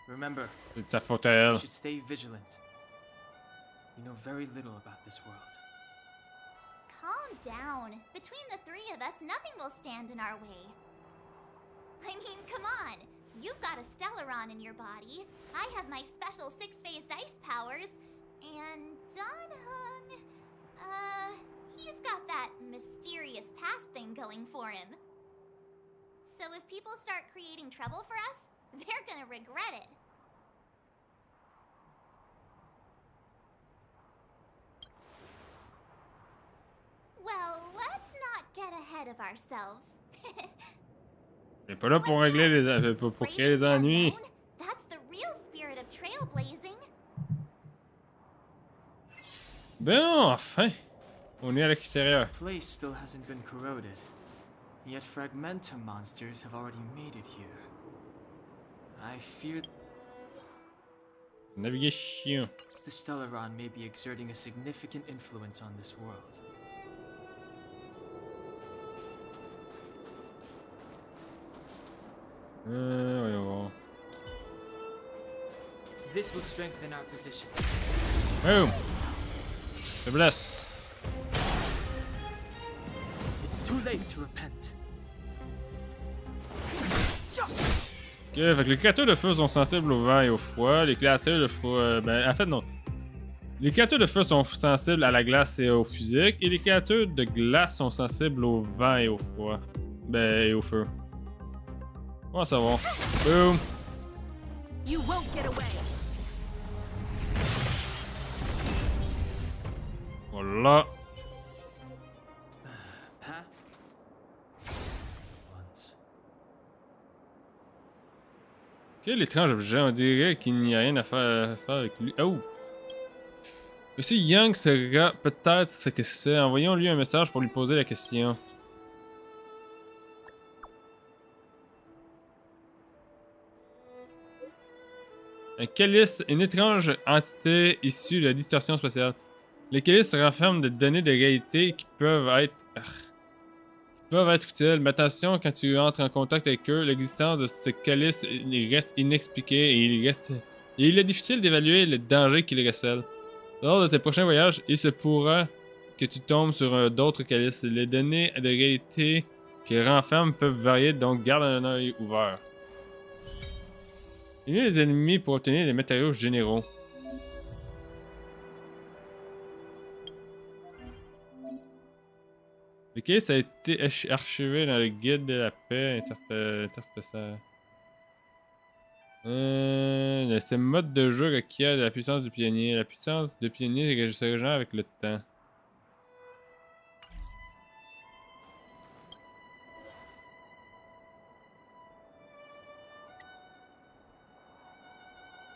Remember, C'est sa faute à elle. you should stay vigilant. We know very little about this world. Calm down. Between the three of us, nothing will stand in our way. I mean, come on. You've got a Stellaron in your body. I have my special six-phased ice powers. And Danhung, he's got that mysterious past thing going for him. So if people start creating trouble for us, they're gonna regret it. Well, let's not get ahead of ourselves. Elle est pas là pour régler les... pour créer les ennuis. That's the real spirit of trailblazing. Bon, enfin! On est à l'extérieur. This place still hasn't been corroded. Yet fragmentum monsters have already made it here. I fear Navigation. the Stellaron may be exerting a significant influence on this world. Voyons voir. This will strengthen our position. Boom! Faiblesse. It's too late to repent. Ok, fait que les créatures de feu sont sensibles au vent et au froid. Les créatures de feu... en fait, non. Les créatures de feu sont sensibles à la glace et au physique. Et les créatures de glace sont sensibles au vent et au froid. Et au feu. On va savoir. Boom! You won't get away. Voilà. Past once. Quel étrange objet, on dirait qu'il n'y a rien à faire avec lui. Oh! Monsieur Young sera peut-être ce que c'est. Envoyons-lui un message pour lui poser la question. Un calice, une étrange entité issue de la distorsion spatiale. Les calices renferment des données de réalité qui peuvent être utiles, mais attention quand tu entres en contact avec eux, l'existence de ce calice reste inexpliquée et il est difficile d'évaluer le danger qu'il recèle. Lors de tes prochains voyages, il se pourra que tu tombes sur d'autres calices. Les données de réalité qu'ils renferment peuvent varier, donc garde un œil ouvert. Élimine les ennemis pour obtenir des matériaux généraux. Le calice a été archivé dans le guide de la paix interspéciale. C'est le mode de jeu requiert de la puissance du pionnier. La puissance du pionnier se régénère avec le temps.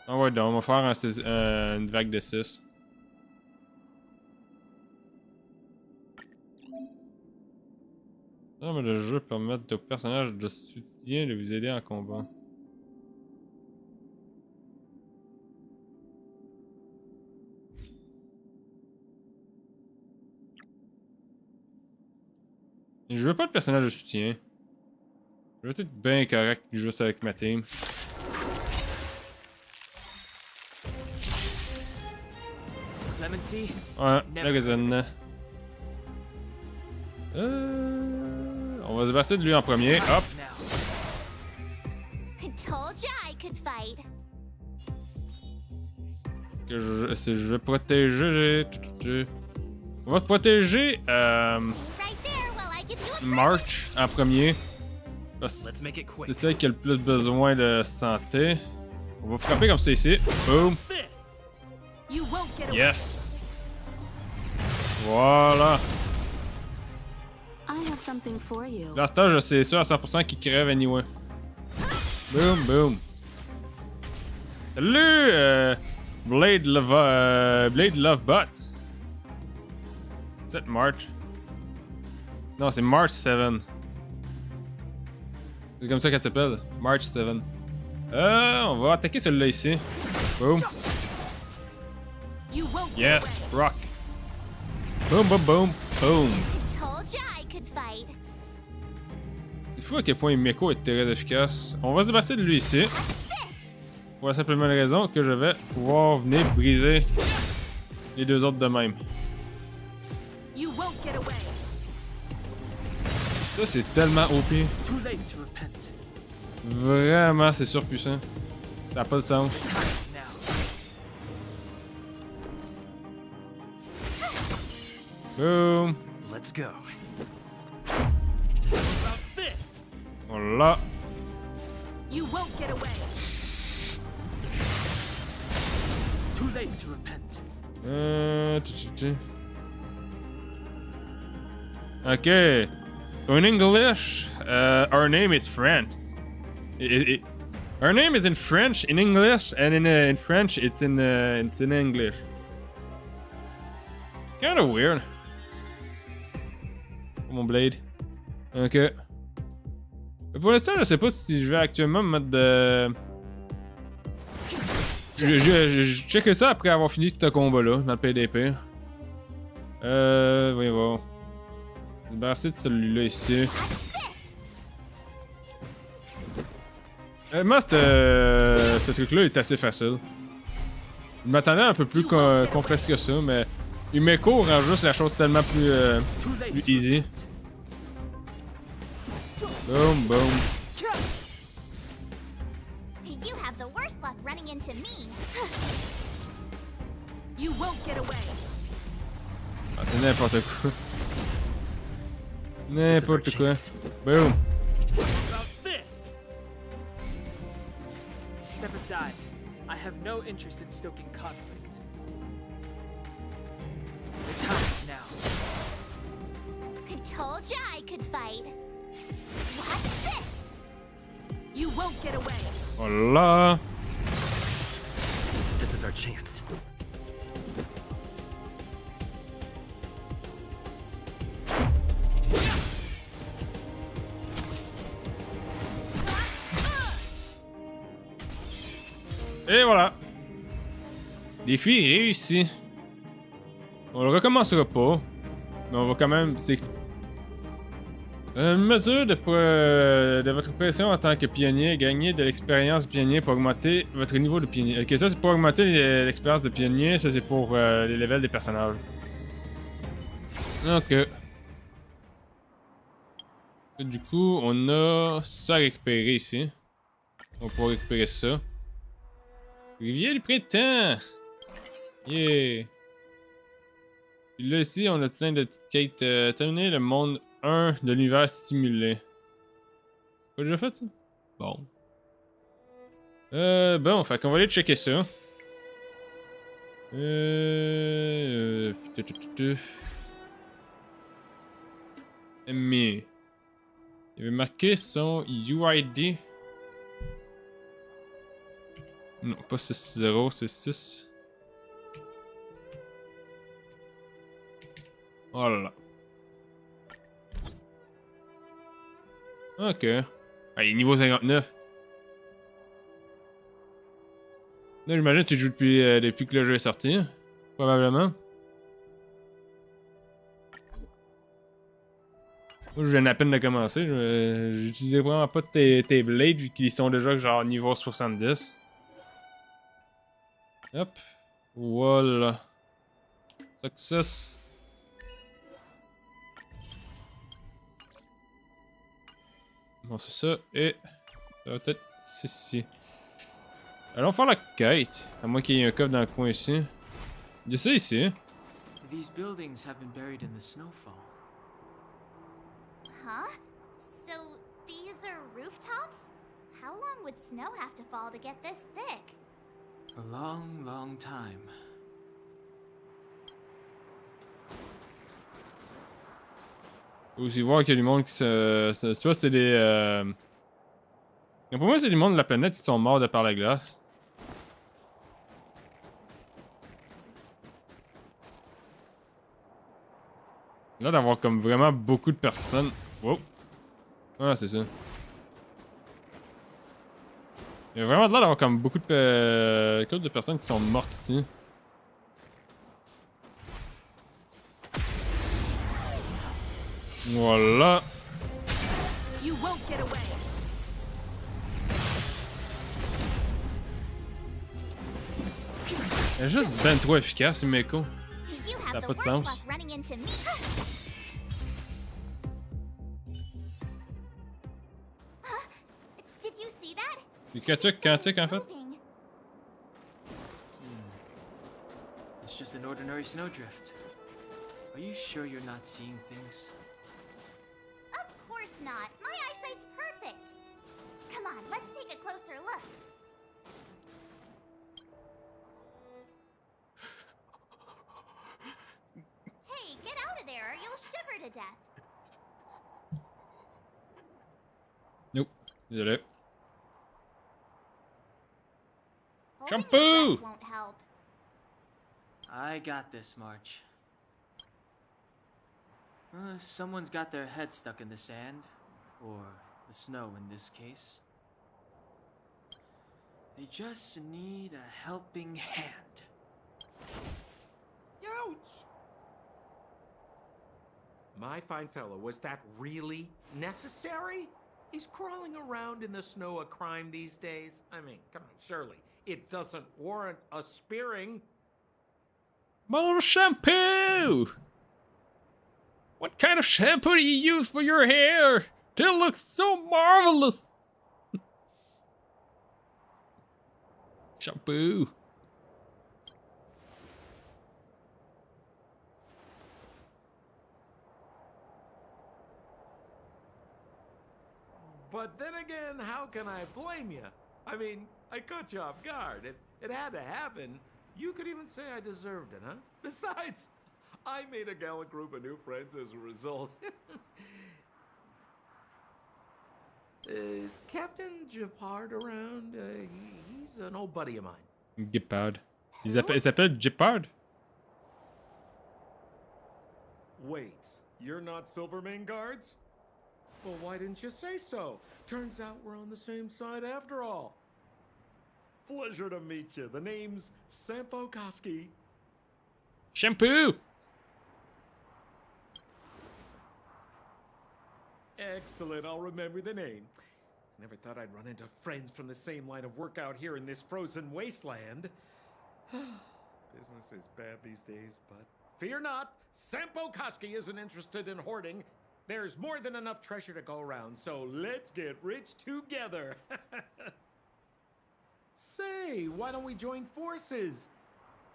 Ah ouais, donc on va faire une vague de 6. Mais le jeu permet au personnage de soutien de vous aider en combat. Je veux pas de personnage de soutien. Je veux être bien correct juste avec ma team. Clemency? Ouais, Never la gazelle. On va se passer de lui en premier. Hop! Told ya I could fight. Que je vais protéger. On va protéger Right there while I give you a March en premier. Let's make it quick. C'est celle qui a le plus besoin de santé. On va frapper comme ça ici. Boom! This! You won't get away. Yes! Voilà! I have something for you. Là, je sais sûr à 100% qu'il crève anyway. Boom, boom. Salut, Blade Lovebot. Cette March. Non, c'est March 7. C'est comme ça qu'elle s'appelle. March 7. On va attaquer celui-là ici. Boom. Yes, rock. Boom, boom, boom, boom. Told ya I could fight. C'est fou à quel point Meko est très efficace. On va se débarrasser de lui ici. Pour la simple bonne raison que je vais pouvoir venir briser les deux autres de même. Ça, c'est tellement OP. Too late to repent. Vraiment, c'est surpuissant. Ça n'a pas de sens. The time is now. Boom. Let's go. About this. On l'a. You won't get away. It's too late to repent. Okay. In English, our name is French. Our name is in French, in English, and in French, it's in English. Kind of weird. Mon blade. Ok. Pour l'instant, je sais pas si je vais actuellement me mettre de. Je check ça après avoir fini ce combat-là dans le PDP. Voyons voir. Je vais me débarrasser de celui-là ici. Moi, ce truc-là est assez facile. Je m'attendais un peu plus complexe que ça, mais Umeko rend juste la chose tellement plus easy. Boom, boom. You have the worst luck running into me. You won't get away. Ah, c'est n'importe quoi. N'importe quoi. Boom. About this. Step aside. I have no interest in stoking conflict. The time is now. I told ya I could fight. What's this? You won't get away. Voilà. This is our chance. Et voilà. Défi réussi. On le recommencera pas. Mais on va quand même. C'est. Une mesure de votre pression en tant que pionnier, gagner de l'expérience pionnier pour augmenter votre niveau de pionnier. Ok, ça c'est pour augmenter l'expérience de pionnier, ça c'est pour les levels des personnages. Ok. Et du coup, on a ça à récupérer ici. On va pouvoir récupérer ça. Rivière du printemps! Yeah! Puis là, ici, on a plein de petites quêtes. Terminer le monde 1 de l'univers simulé. Pas déjà fait ça? Bon. Bon, fait qu'on va aller checker ça. Mais. Il avait marqué son UID. Non, pas 6-0, c'est 6. Oh là là. Ok. Ah, il est niveau 59. Là, j'imagine que tu joues depuis que le jeu est sorti. Probablement. Moi, je viens à peine de commencer. J'utilisais vraiment pas tes blades vu qu'ils sont déjà genre niveau 70. Hop. Voilà. Success. Bon, c'est ça. Et ça va être ici. Allons faire la quête. À moins qu'il y ait un coffre dans le coin ici. Il y a ça ici. These buildings have been buried in the snowfall. Huh? So these are rooftops? How long would snow have to fall to get this thick? A long, long time. Faut aussi voir qu'il y a du monde qui se... Tu vois, c'est des... Pour moi, c'est du monde de la planète qui sont morts de par la glace. Là d'avoir comme vraiment beaucoup de personnes. Wow. Ah, c'est ça. Il y a vraiment de l'air d'avoir comme beaucoup de personnes qui sont mortes ici. Voilà. You won't get away. Elle est juste ben trop efficace, Meko. You That have the put worst sounds. luck running into me. Huh? Did you see that? Du quantique en fait. Moving. It's just an ordinary snowdrift. Are you sure you're not seeing things? Of course not. My eyesight's perfect. Come on, let's take a closer look. Hey, get out of there or you'll shiver to death. Nope. Désolé. Holding your Shampoo! breath won't help. I got this, March. If someone's got their head stuck in the sand, or the snow in this case, they just need a helping hand. Ouch! My fine fellow, was that really necessary? Is crawling around in the snow a crime these days? I mean, come on, surely. It doesn't warrant a spearing. More shampoo! What kind of shampoo do you use for your hair? It looks so marvelous! Shampoo. But then again, how can I blame you? I mean, I caught you off guard. It had to happen. You could even say I deserved it, huh? Besides, I made a gallant group of new friends as a result. Is Captain Gepard around? He's an old buddy of mine. Gepard. Il s'appelle Gepard? Wait, you're not Silvermane guards? Well, why didn't you say so? Turns out we're on the same side after all. Pleasure to meet you. The name's Sampo Koski. Shampoo! Excellent, I'll remember the name. Never thought I'd run into friends from the same line of work out here in this frozen wasteland. Business is bad these days, but fear not, Sampo Koski isn't interested in hoarding. There's more than enough treasure to go around, so let's get rich together. Say, why don't we join forces?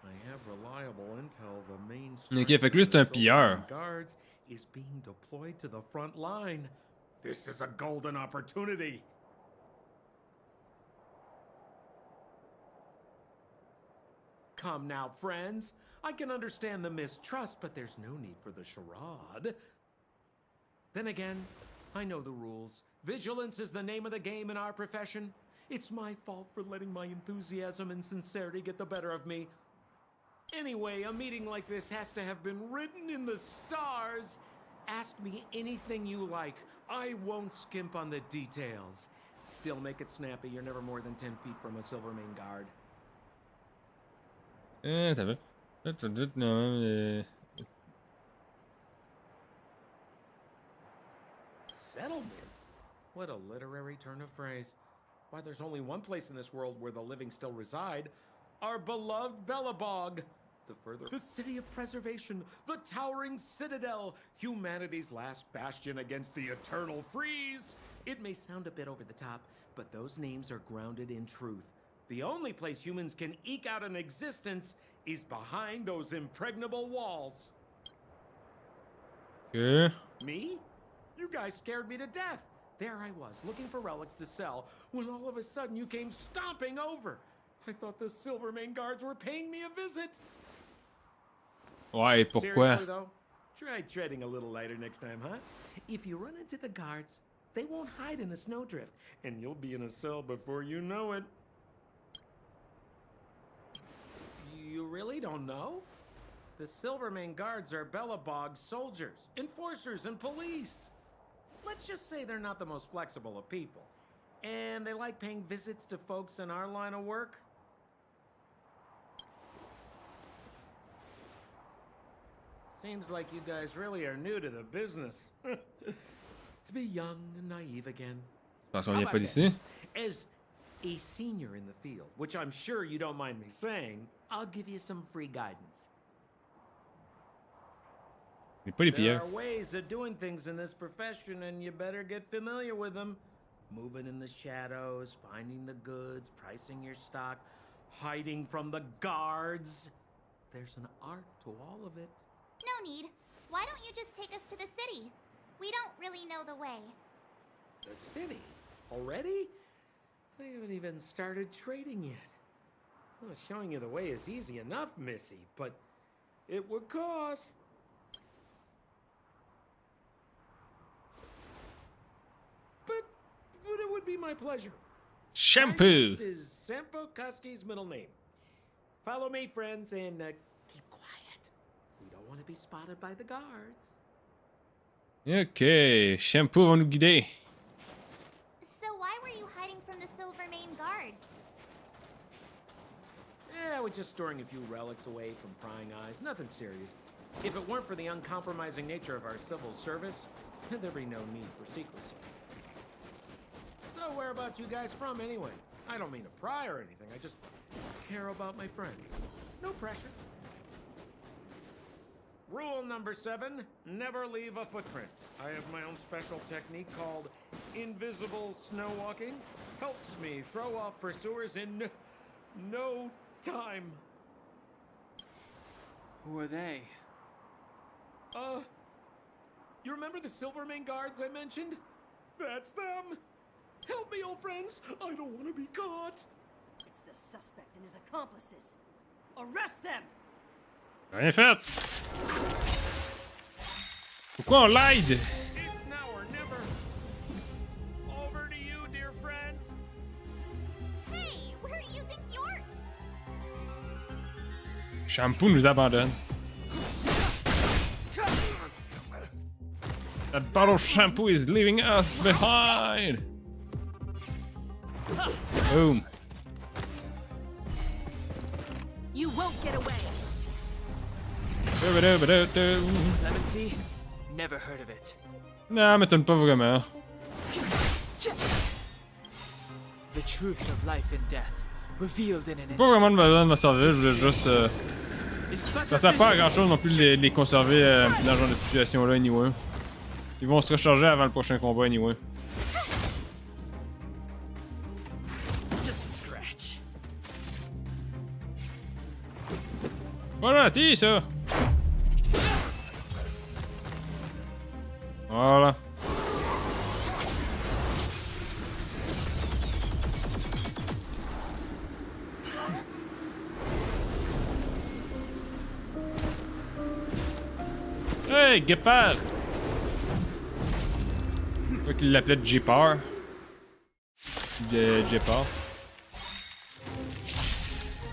I have reliable intel the main Ok, fait que lui, c'est un pilleur. guards is being deployed to the front line. This is a golden opportunity. Come now, friends. I can understand the mistrust, but there's no need for the charade. Then again, I know the rules. Vigilance is the name of the game in our profession. It's my fault for letting my enthusiasm and sincerity get the better of me. Anyway, a meeting like this has to have been written in the stars. Ask me anything you like. I won't skimp on the details. Still make it snappy. You're never more than 10 feet from a Silvermane guard. T'as vu? Non, Settlement? What a literary turn of phrase. Why, there's only one place in this world where the living still reside. Our beloved Bellabog. The city of preservation, the towering citadel, humanity's last bastion against the eternal freeze. It may sound a bit over the top, but those names are grounded in truth. The only place humans can eke out an existence is behind those impregnable walls. Ok. Me? You guys scared me to death. There I was, looking for relics to sell, when all of a sudden you came stomping over. I thought the Silvermane guards were paying me a visit. Ouais, pourquoi? Seriously though, try treading a little lighter next time, huh? If you run into the guards, they won't hide in a snowdrift, and you'll be in a cell before you know it. You really don't know? The Silvermane Guards are Bellabog's soldiers, enforcers, and police. Let's just say they're not the most flexible of people. And they like paying visits to folks in our line of work. Seems like you guys really are new to the business. To be young and naive again. Parce qu'on How vient about pas d'ici. this? As a senior in the field, which I'm sure you don't mind me saying, I'll give you some free guidance. Il pas les There pierres. are ways of doing things in this profession, and you better get familiar with them. Moving in the shadows, finding the goods, pricing your stock, hiding from the guards. There's an art to all of it. No need. Why don't you just take us to the city? We don't really know the way. The city? Already? They haven't even started trading yet. Well, showing you the way is easy enough, Missy, but it would cost. But it would be my pleasure. Shampoo! This is Sampo Kuski's middle name. Follow me, friends, and keep quiet. We don't want to be spotted by the guards. Ok, Shampoo va nous guider. So why were you hiding from the Silvermane Guards? Yeah, we're just storing a few relics away from prying eyes. Nothing serious. If it weren't for the uncompromising nature of our civil service, there'd be no need for secrecy. So whereabouts you guys from, anyway? I don't mean to pry or anything. I just care about my friends. No pressure. Rule number 7, never leave a footprint. I have my own special technique called invisible snow walking. Helps me throw off pursuers in no time. Who are they? You remember the Silvermane Guards I mentioned? That's them. Help me, old friends. I don't want to be caught. It's the suspect and his accomplices. Arrest them! Rien fait! Pourquoi on l'aide? It's now or never. Over to you, dear friends. Hey, where do you think you're... Shampoo nous abandonne. That bottle of shampoo is leaving us behind! Boom. You won't get away! Lemon Sea? Never heard of it. Non, m'étonne pas vraiment. The truth of life and death, revealed in an Pas instant. vraiment de besoin de me servir, je voulais juste. It's but Ça a sert pas à vision. grand chose non plus de les conserver dans ce genre de situation là, anyway. Ils vont se recharger avant le prochain combat, anyway. Just a scratch. Pas gentil, ça! Voilà. Hey, guépard! Je crois qu'il l'appelait Jepar. Jepar.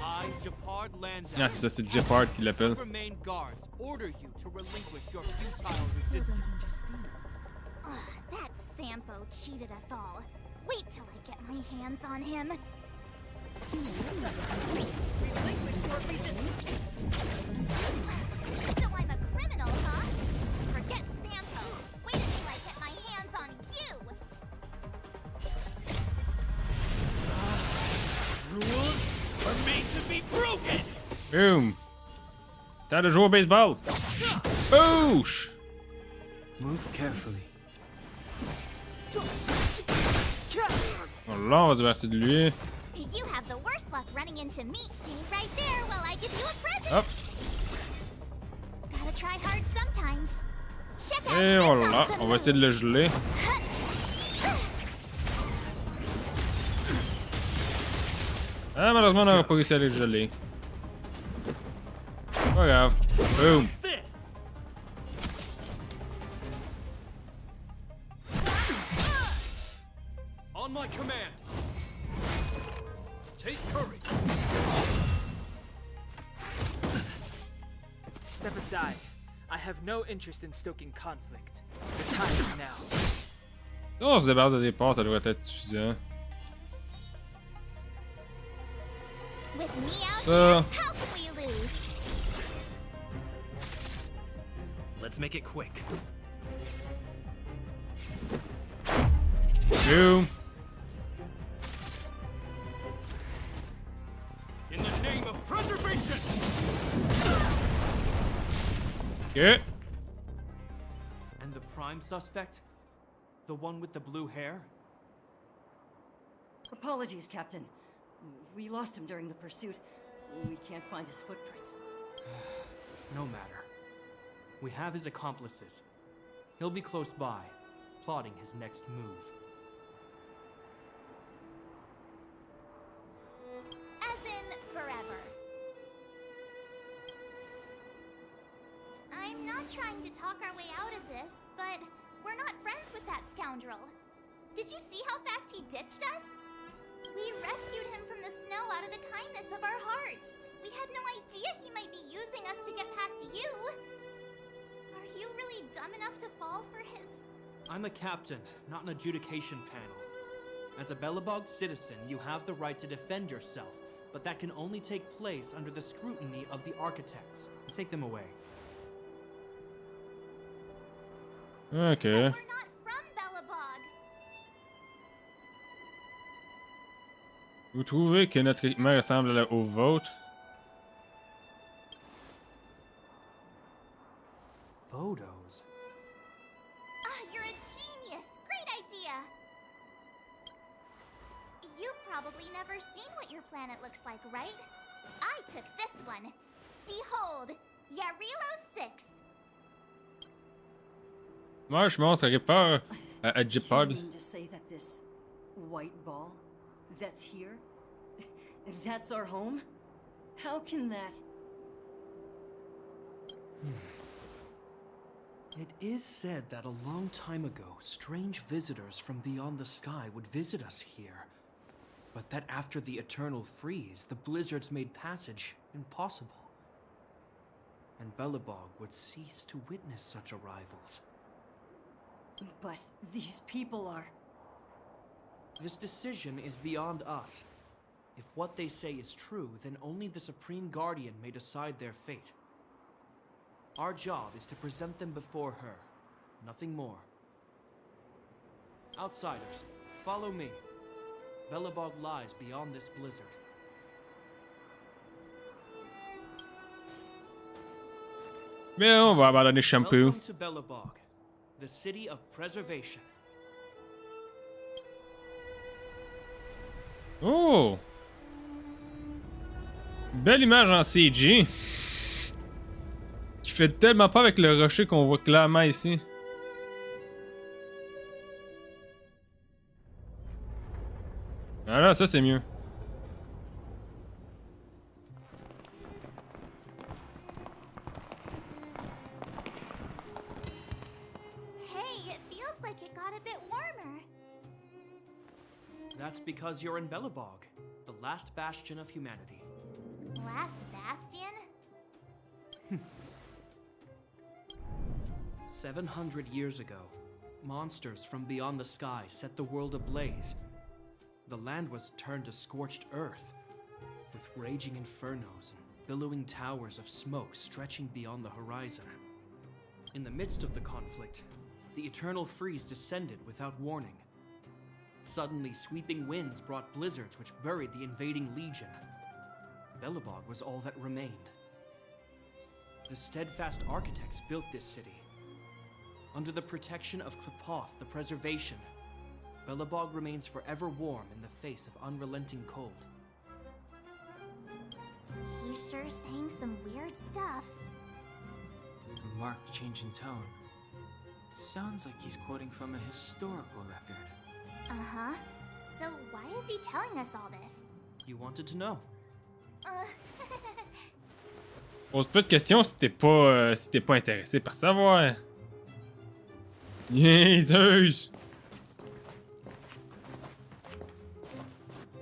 I, Japard Landau, Ah, c'est ça, c'est Jepar qui l'appelle. Silvermane Guards, order you to relinquish your futile resistance. Ugh, that Sampo cheated us all. Wait till I get my hands on him. So I'm a criminal, huh? Forget Sampo. Wait until I get my hands on you. Rules are made to be broken! Boom! Temps de jouer au baseball! Bouche! Move carefully. Bon, là, on va se verser de lui. You have the worst luck running into me, Steve, right there while I give you a present. Hop! Gotta try hard sometimes. Check out Et this voilà, awesome on va essayer de le geler. Ah, malheureusement, on n'aura pas réussi à le geler. Pas grave. Boom! This! On my command! Take courage! step aside. I have no interest in stoking conflict. The time is now. On se débarrasse de départ, ça devrait être suffisant. With me out Ça. here, how can we lose? Let's make it quick. Boom. In the name of preservation! Ok. And the prime suspect? The one with the blue hair? Apologies, Captain. We lost him during the pursuit. We can't find his footprints. No matter. We have his accomplices. He'll be close by, plotting his next move. As in, forever. I'm not trying to talk our way out of this, but we're not friends with that scoundrel. Did you see how fast he ditched us? We rescued him from the snow out of the kindness of our hearts. We had no idea he might be using us to get past you. Are you really dumb enough to fall for his... I'm a captain, not an adjudication panel. As a Belobog citizen, you have the right to defend yourself, but that can only take place under the scrutiny of the architects. Take them away. Ok. But we're not from Belobog. Vous trouvez que notre équipement ressemble au vôtre? Photos? Ah, you're a genius! Great idea! You've probably never seen what your planet looks like, right? I took this one. Behold, Yarilo 6. Moi, je montrerai pas à You Jipod. mean to say that this white ball that's here, that's our home? How can that... It is said that a long time ago, strange visitors from beyond the sky would visit us here. But that after the eternal freeze, the blizzards made passage impossible. And Belobog would cease to witness such arrivals. But these people are... This decision is beyond us. If what they say is true, then only the Supreme Guardian may decide their fate. Our job is to present them before her. Nothing more. Outsiders, follow me. Belobog lies beyond this blizzard. Bien, on va abandonner Shampoo. Welcome to Belobog, the city of preservation. Oh! Belle image en CG. Qui fait tellement pas avec le rocher qu'on voit clairement ici. Voilà, ça c'est mieux. Hey, it feels like it got a bit warmer. That's because you're in Belobog, the last bastion of humanity. Last bastion? 700 years ago, monsters from beyond the sky set the world ablaze. The land was turned to scorched earth, with raging infernos and billowing towers of smoke stretching beyond the horizon. In the midst of the conflict, the eternal freeze descended without warning. Suddenly, sweeping winds brought blizzards which buried the invading legion. Belobog was all that remained. The steadfast architects built this city. Under the protection of Klepoth, the preservation, Belobog remains forever warm in the face of unrelenting cold. He's sure saying some weird stuff. A marked change in tone. It sounds like he's quoting from a historical record. Uh-huh. So why is he telling us all this? You wanted to know. Pose pas de questions si t'es pas intéressé par savoir. Niaiseuse!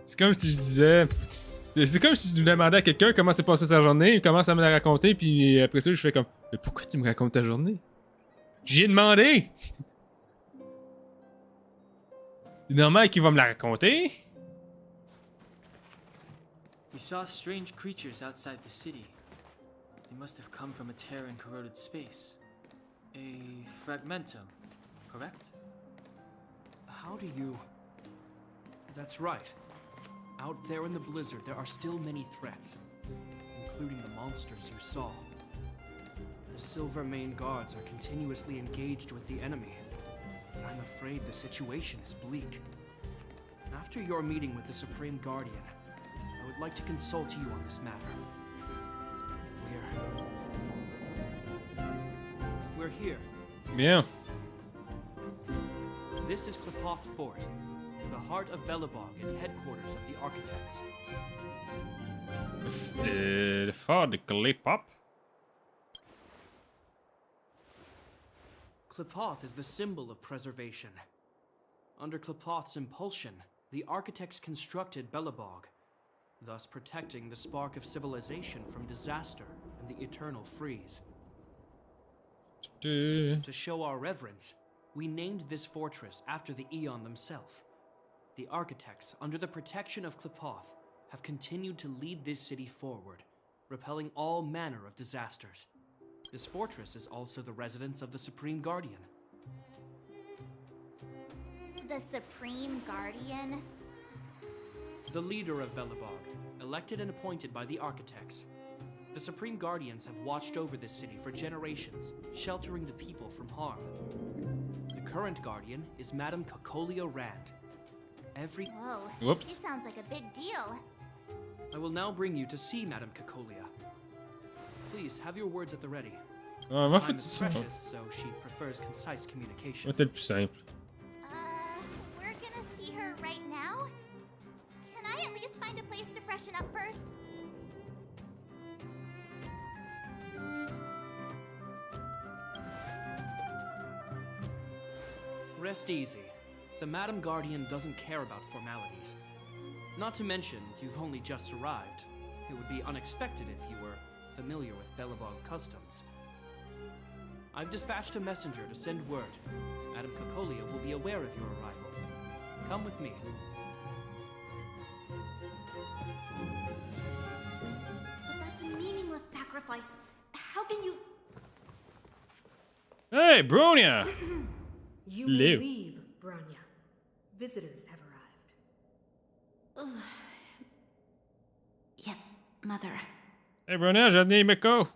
C'est comme si je disais, C'est comme si tu demandais à quelqu'un comment s'est passée sa journée, il commence à me la raconter, puis après ça, je fais comme mais pourquoi tu me racontes ta journée? J'ai demandé! C'est normal qu'il va me la raconter? We saw strange creatures outside the city. They must have come from a tear in corroded space. A fragmentum, correct? How do you... That's right. Out there in the blizzard, there are still many threats, including the monsters you saw. The Silvermane guards are continuously engaged with the enemy, and I'm afraid the situation is bleak. After your meeting with the Supreme Guardian, I would like to consult you on this matter. We're here. Bien. This is Klipoth Fort, the heart of Belobog and headquarters of the Architects. Le fort de Klipop. Klipoth is the symbol of preservation. Under Klipoth's impulsion, the Architects constructed Belobog, thus protecting the spark of civilization from disaster and the eternal freeze. To show our reverence, we named this fortress after the Aeon themselves. The Architects, under the protection of Klipoth, have continued to lead this city forward, repelling all manner of disasters. This fortress is also the residence of the Supreme Guardian. The Supreme Guardian? The leader of Belobog, elected and appointed by the Architects. The Supreme Guardians have watched over this city for generations, sheltering the people from harm. The current Guardian is Madame Cocolia Rand. Whoa, Whoops. she sounds like a big deal. I will now bring you to see Madame Cocolia. Please, have your words at the ready. Ah, va Time faire is ça. precious, so she prefers concise communication. Va être plus simple. We're gonna see her right now? Can I at least find a place to freshen up first? Rest easy. The Madam Guardian doesn't care about formalities. Not to mention, you've only just arrived. It would be unexpected if you were familiar with Belobog customs. I've dispatched a messenger to send word. Madam Cocolia will be aware of your arrival. Come with me. But that's a meaningless sacrifice. How can you... Hey, Bronya! You Hello. may leave, Bronya. Visitors have arrived. Yes, Mother. Hey, Bronya, j'ai amené Meko.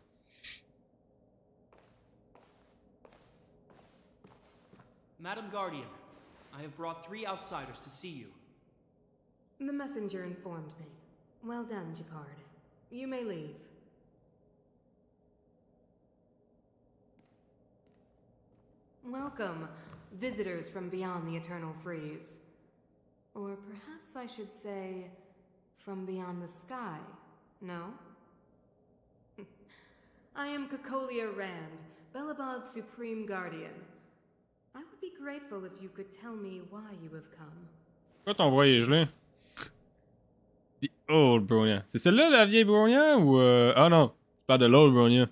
Madam Guardian, I have brought 3 outsiders to see you. The messenger informed me. Well done, Jakard. You may leave. Welcome, visitors from beyond the Eternal Freeze. Or perhaps I should say, from beyond the sky, no? I am Cocolia Rand, Belobog's Supreme Guardian. I would be grateful if you could tell me why you have come. Quoi ton voyage là? The old Bronya. C'est celle-là la vieille Bronya ou ah non, tu parles de l'old Bronya.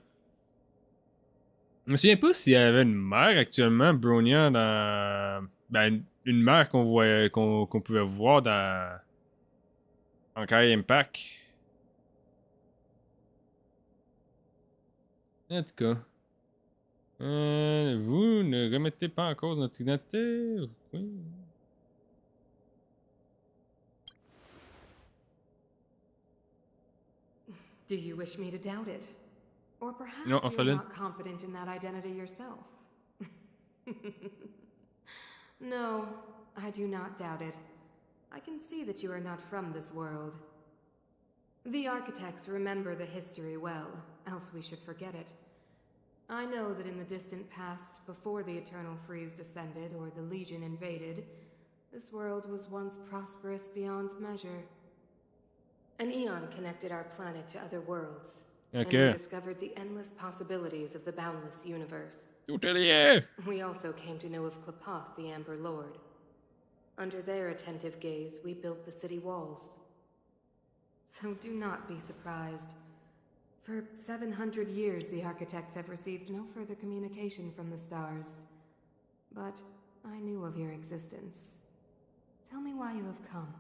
Je me souviens pas s'il y avait une mère actuellement, Bronya, dans. Ben, une mère qu'on voyait, qu'on pouvait voir dans. Honkai Impact. En tout cas. Vous ne remettez pas en cause notre identité? Oui. Do you wish me to doubt it? Or perhaps No, you're Ophelin. not confident in that identity yourself? No, I do not doubt it. I can see that you are not from this world. The Architects remember the history well, else we should forget it. I know that in the distant past, before the Eternal Freeze descended or the Legion invaded, this world was once prosperous beyond measure. An eon connected our planet to other worlds. And Okay. we discovered the endless possibilities of the boundless universe. Tout est lié. We also came to know of Klipoth, the Amber Lord. Under their attentive gaze, we built the city walls. So do not be surprised. For 700 years, the architects have received no further communication from the stars. But I knew of your existence. Tell me why you have come.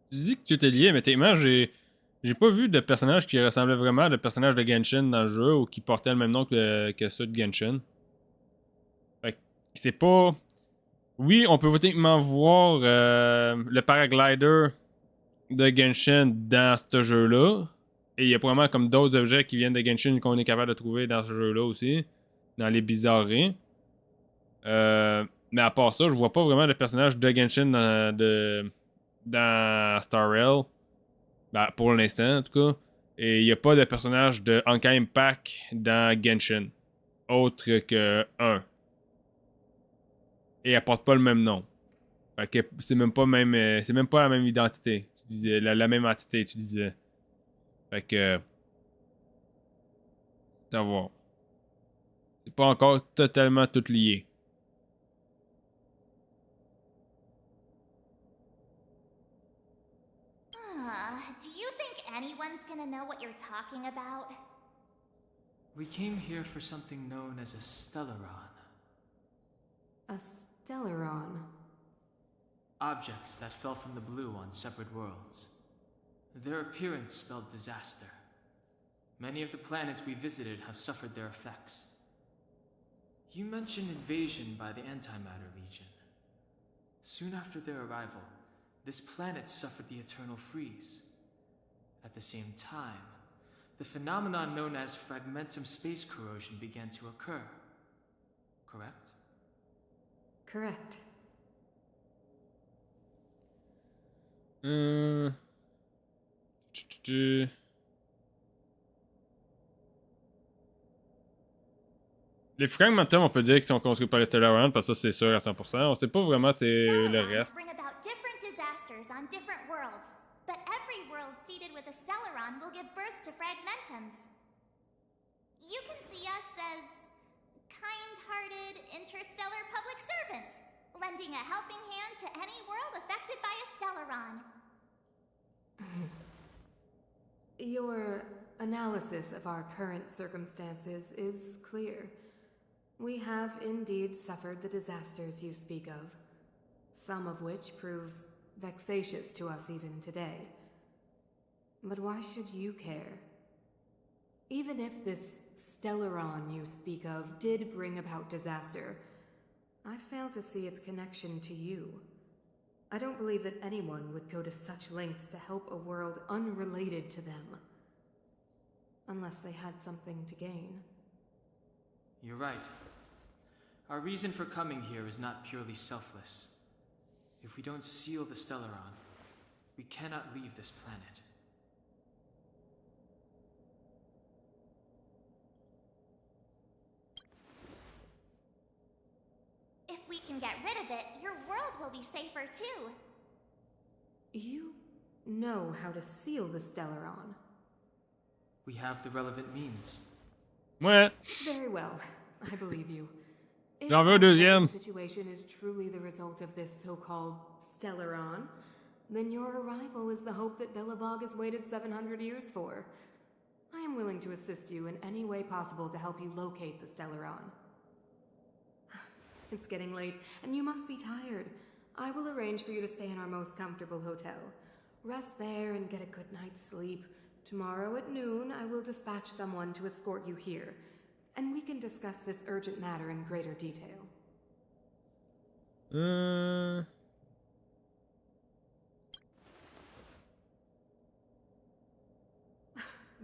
Tu dis que tu étais lié, mais techniquement, j'ai pas vu de personnage qui ressemblait vraiment à des personnages de Genshin dans le jeu ou qui portait le même nom que ceux de Genshin. Fait que c'est pas. Oui, on peut techniquement voir le paraglider de Genshin dans ce jeu-là. Et il y a probablement comme d'autres objets qui viennent de Genshin qu'on est capable de trouver dans ce jeu-là aussi. Dans les bizarreries. Mais à part ça, je vois pas vraiment de personnages de Genshin dans Star Rail. Ben, pour l'instant, en tout cas. Et il n'y a pas de personnage de Honkai Impact dans Genshin. Autre que un. Et elle porte pas le même nom. Fait que c'est même pas la même identité. Tu disais, la même entité, tu disais. Fait que. C'est à voir. C'est pas encore totalement tout lié. Do you think anyone's gonna know what you're talking about? We came here for something known as a Stellaron. A Stellaron. Objects that fell from the blue on separate worlds. Their appearance spelled disaster. Many of the planets we visited have suffered their effects. You mentioned invasion by the Antimatter Legion. Soon after their arrival, this planet suffered the eternal freeze. At the same time, the phenomenon known as fragmentum space corrosion began to occur. Correct? Correct. Les fragmentums, on peut dire qu'ils sont construits par les Stellaron, parce que ça, c'est sûr à 100%. On sait pas vraiment c'est le reste. Bring about different disasters on different worlds, but every world seeded with a Stellaron will give birth to fragmentums. You can see us as kind-hearted interstellar public servants, lending a helping hand to any world affected by a Stellaron. Your analysis of our current circumstances is clear. We have indeed suffered the disasters you speak of, some of which prove vexatious to us even today. But why should you care? Even if this Stellaron you speak of did bring about disaster, I fail to see its connection to you. I don't believe that anyone would go to such lengths to help a world unrelated to them. Unless they had something to gain. You're right. Our reason for coming here is not purely selfless. If we don't seal the Stellaron, we cannot leave this planet. If we can get rid of it, your world will be safer too. You know how to seal the Stellaron. We have the relevant means. Ouais. Very well. I believe you. If J'en veux un deuxième. the situation is truly the result of this so-called Stellaron, then your arrival is the hope that Belobog has waited 700 years for. I am willing to assist you in any way possible to help you locate the Stellaron. It's getting late, and you must be tired. I will arrange for you to stay in our most comfortable hotel. Rest there and get a good night's sleep. Tomorrow at noon, I will dispatch someone to escort you here, and we can discuss this urgent matter in greater detail.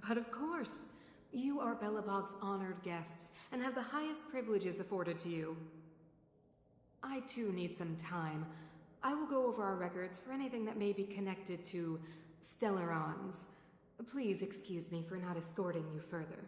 But of course, you are Belobog's honored guests and have the highest privileges afforded to you. I too need some time. I will go over our records for anything that may be connected to Stellarons. Please excuse me for not escorting you further.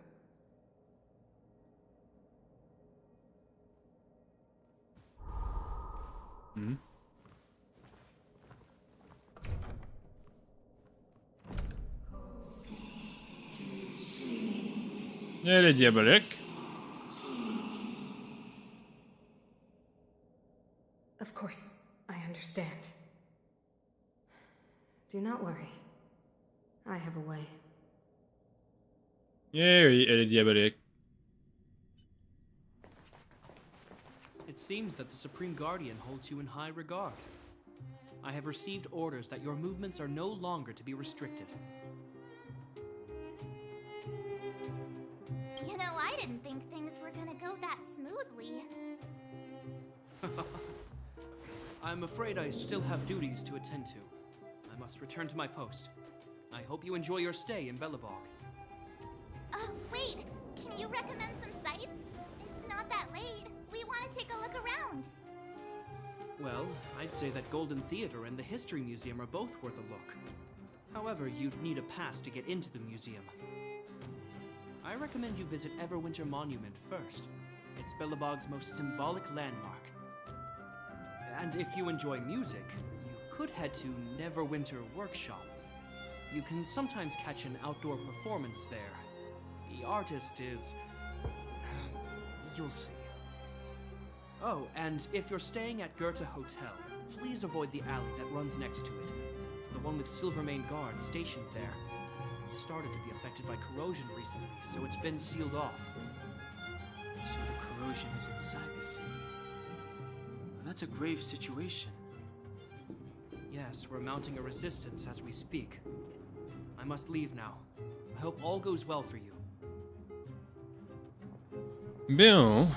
Elle est diabolique. Of course, I understand. Do not worry. I have a way. Eh oui, elle est diabolique. It seems that the Supreme Guardian holds you in high regard. I have received orders that your movements are no longer to be restricted. You know, I didn't think things were gonna go that smoothly. I'm afraid I still have duties to attend to. I must return to my post. I hope you enjoy your stay in Belobog. Wait, can you recommend some sites? It's not that late. We want to take a look around. Well, I'd say that Golden Theater and the History Museum are both worth a look. However, you'd need a pass to get into the museum. I recommend you visit Everwinter Monument first. It's Belobog's most symbolic landmark. And if you enjoy music, you could head to Neverwinter Workshop. You can sometimes catch an outdoor performance there. The artist is... you'll see. Oh, and if you're staying at Goethe Hotel, please avoid the alley that runs next to it. The one with Silvermane guards stationed there. It's started to be affected by corrosion recently, so it's been sealed off. So the corrosion is inside the city. That's a grave situation. Yes, we're mounting a resistance as we speak. I must leave now. I hope all goes well for you. Bien.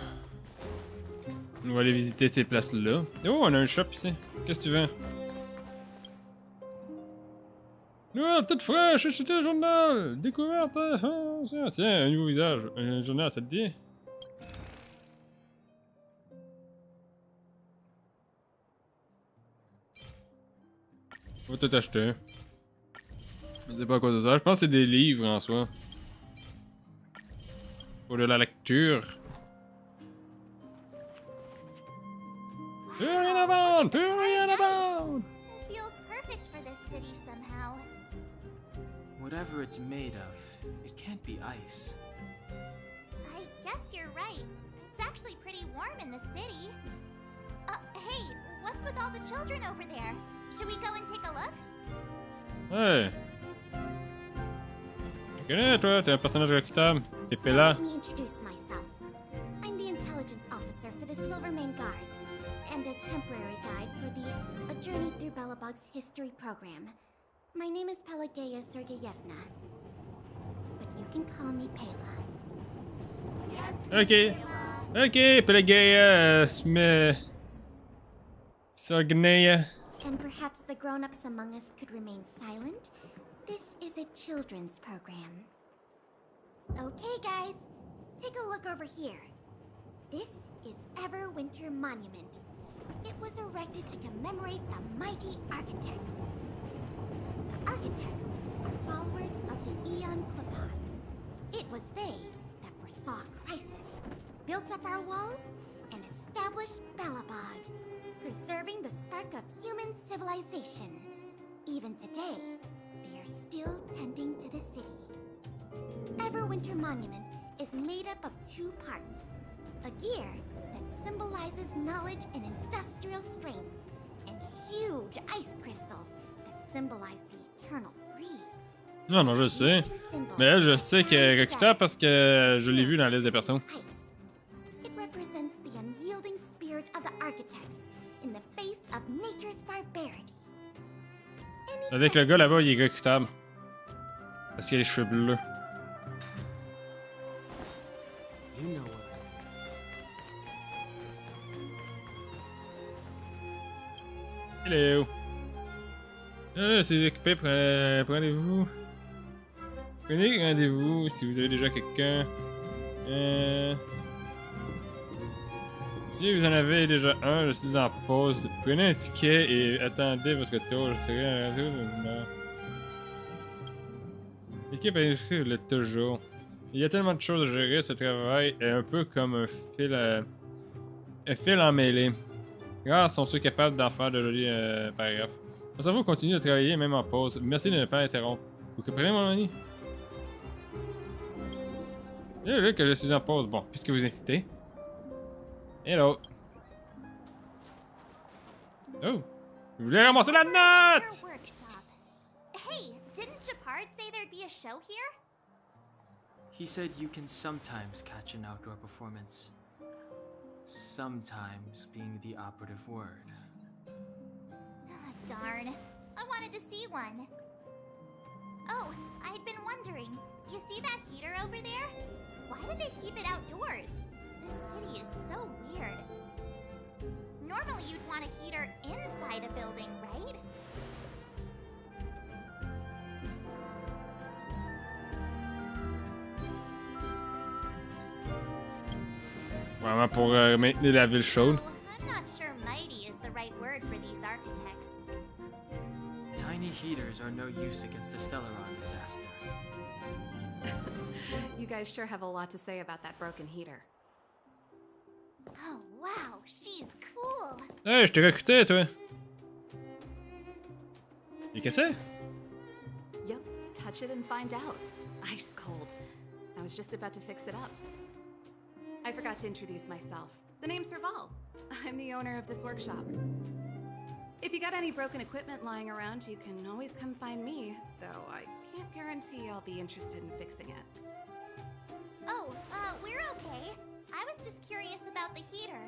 On va aller visiter ces places-là. Oh, on a un shop ici. Qu'est-ce que tu vends? Nouvelle toute fraîche, c'était un journal! Découverte! Tiens, un nouveau visage. Un journal, ça te dit? On va tout acheter. Je sais pas à quoi ça sert. Je pense que c'est des livres en soi. Pour de la lecture. Plus rien à vendre! Plus rien à vendre! It feels perfect for this city somehow. Whatever it's made of, it can't be ice. I guess you're right. It's actually pretty warm in the city. Hey, what's with all the children over there? Should we go and take a look? Hey! Tu connais, toi? T'es un personnage recrutable. T'es pélat. Let me introduce myself. I'm the intelligence officer for the Silvermane Guards, and a temporary guide for the A Journey Through Belobog's history program. My name is Pelageya Sergeyevna, but you can call me Pela. Yes, Ok. Ok, Pelageya, Sogneya. And perhaps the grown-ups among us could remain silent. This is a children's program. Okay, guys, take a look over here. This is Everwinter Monument. It was erected to commemorate the mighty architects. The architects are followers of the Aeon Klapan. It was they that foresaw crisis, built up our walls, and established Belobog, preserving the spark of human civilization. Even today, they are still tending to the city. Everwinter Monument is made up of two parts. A gear that symbolizes knowledge and industrial strength, and huge ice crystals that symbolize the eternal freeze. Non, non, je le sais. Mais elle, je sais qu'elle est recrutable parce que je l'ai vu dans la liste des personnes. It represents the unyielding spirit of the architects in the face of nature's barbarity. Avec le gars là-bas, il est recrutable. Parce qu'il a les cheveux bleus. You know what Hello. C'est occupé, prenez-vous. Prenez rendez-vous si vous avez déjà quelqu'un. Si vous en avez déjà un, je suis en pause. Prenez un ticket et attendez votre tour. Je serai un retour. L'équipe a inscrit le toujours. Il y a tellement de choses à gérer, ce travail est un peu comme un fil emmêlé. Rares sont ceux capables d'en faire de jolis paragraphes. Mon cerveau continue de travailler même en pause. Merci de ne pas l'interrompre. Vous comprenez, mon ami? Il est là que je suis en pause. Bon, puisque vous insistez. Hello. Oh! Vous voulez ramasser la note! Workshop. Hey, Didn't Japard say there'd be a show here? He said you can sometimes catch an outdoor performance. Sometimes being the operative word. Ah, darn. I wanted to see one. Oh, I'd been wondering. You see that heater over there? Why do they keep it outdoors? This city is so weird. Normally you'd want a heater inside a building, right? Vraiment pour maintenir la ville chaude. I'm not sure mighty is the right word for these architects. Tiny heaters are no use against the Stellaron disaster. You guys sure have a lot to say about that broken heater. Oh, wow, she's cool. Hey, je t'ai recruté, toi. Il est cassé? Yep, touch it and find out. Ice cold. I was just about to fix it up. I forgot to introduce myself. The name's Serval. I'm the owner of this workshop. If you got any broken equipment lying around, you can always come find me, though I can't guarantee I'll be interested in fixing it. Oh, we're okay. I was just curious about the heater.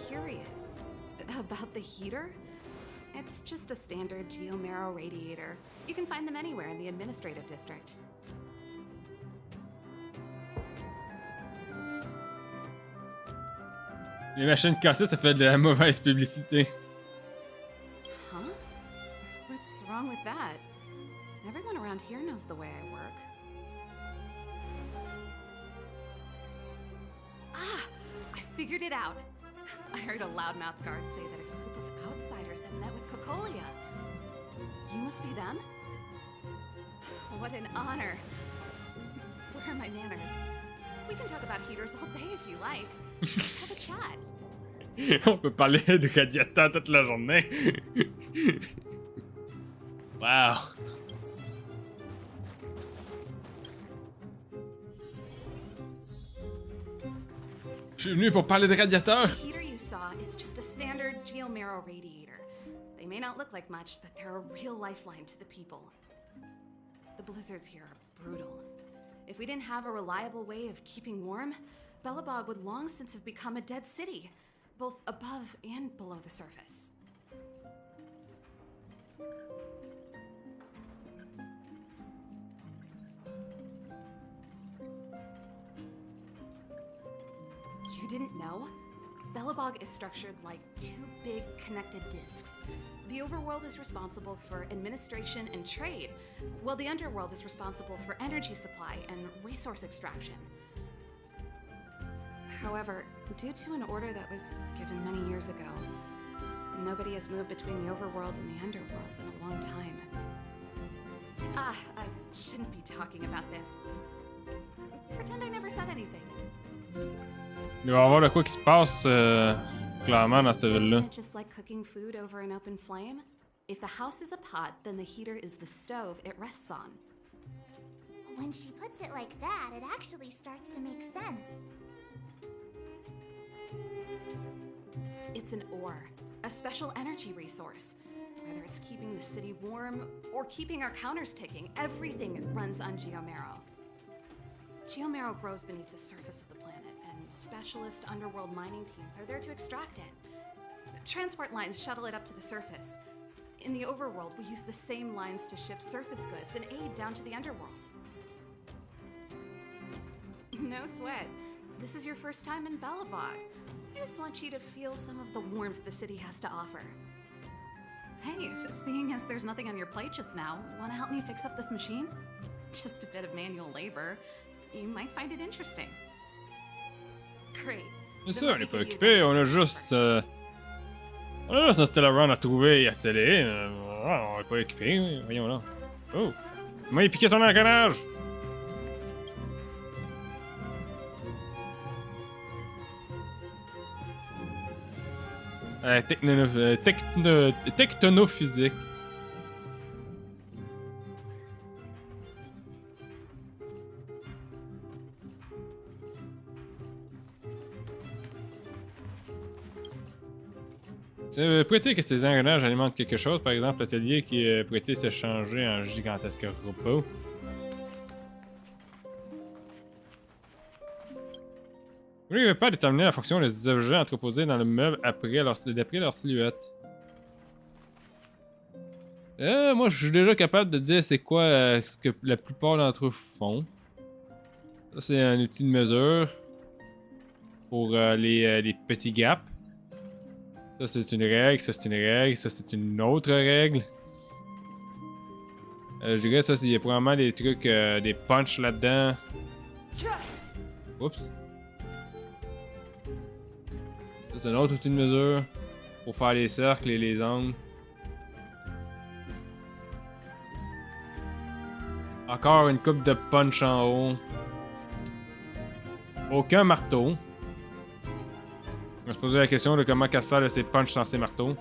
Curious? About the heater? It's just a standard geomarrow radiator. You can find them anywhere in the administrative district. Les machines cassées, ça fait de la mauvaise publicité. Huh? What's wrong with that? Everyone around here knows the way I work. Ah! I figured it out! I heard a loudmouth guard say that a group of outsiders had met with Cocolia. You must be them? What an honor. Where are my manners? We can talk about heaters all day if you like. Have a chat. On peut parler de radiateurs toute la journée. Wow. Je suis venu pour parler de radiateurs. The heater you saw is just a standard geomarrow radiator. They may not look like much, but they're a real lifeline to the people. The blizzards here are brutal. If we didn't have a reliable way of keeping warm, Belobog would long since have become a dead city, both above and below the surface. You didn't know? Belobog is structured like two big connected disks. The overworld is responsible for administration and trade, while the underworld is responsible for energy supply and resource extraction. However, due to an order that was given many years ago, nobody has moved between the overworld and the underworld in a long time. Ah, I shouldn't be talking about this. Pretend I never said anything. Il va y avoir de quoi qui se passe clairement dans cette ville-là. Isn't it just like cooking food over an open flame? If the house is a pot, then the heater is the stove it rests on. When she puts it like that, it actually starts to make sense. It's an ore, a special energy resource. Whether it's keeping the city warm or keeping our counters ticking, everything runs on geomarrow. Geomarrow grows beneath the surface of the planet, and specialist underworld mining teams are there to extract it. Transport lines shuttle it up to the surface. In the overworld, we use the same lines to ship surface goods and aid down to the underworld. No sweat. This is your first time in Belobog. I just want you to feel some of the warmth the city has to offer. Hey, seeing as there's nothing on your plate just now, want to help me fix up this machine? Just a bit of manual labor. You might find it interesting. Great. C'est ça, on n'est pas occupé, on a juste... on a juste un Stellaron à trouver et à sceller. On n'est pas occupé, voyons là. Oh! Comment il piquait son engrenage? Tectonophysique. C'est pourrait-il que ces engrenages alimentent quelque chose, par exemple l'atelier qui pourrait s'échanger en gigantesque robot? Vous n'arrivez pas à déterminer la fonction des objets entreposés dans le meuble d'après leur silhouette. Moi je suis déjà capable de dire c'est quoi ce que la plupart d'entre eux font. Ça c'est un outil de mesure pour les petits gaps. Ça c'est une règle, ça c'est une règle, ça c'est une autre règle. Je dirais ça, il y a probablement des trucs, des punch là-dedans. Oups. Ça c'est un autre outil de mesure pour faire les cercles et les angles. Encore une coupe de punch en haut. Aucun marteau. On va se poser la question de comment casser de ces punches sans ces marteaux.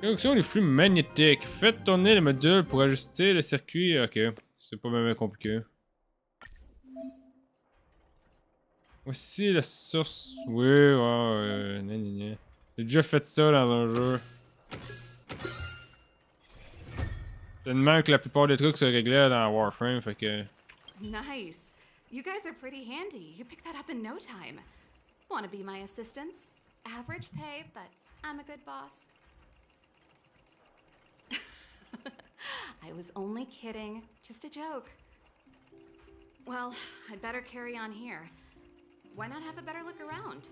Correction des flux magnétiques. Faites tourner le module pour ajuster le circuit. Ok, c'est pas même compliqué. Voici la source. Oui, ouais. J'ai déjà fait ça dans un jeu. C'est de même que la plupart des trucs se réglaient dans Warframe, fait que... Nice. You guys are pretty handy. You picked that up in no time. Want to be my assistants? Average pay, but I'm a good boss. I was only kidding. Just a joke. Well, I'd better carry on here. Why not have a better look around?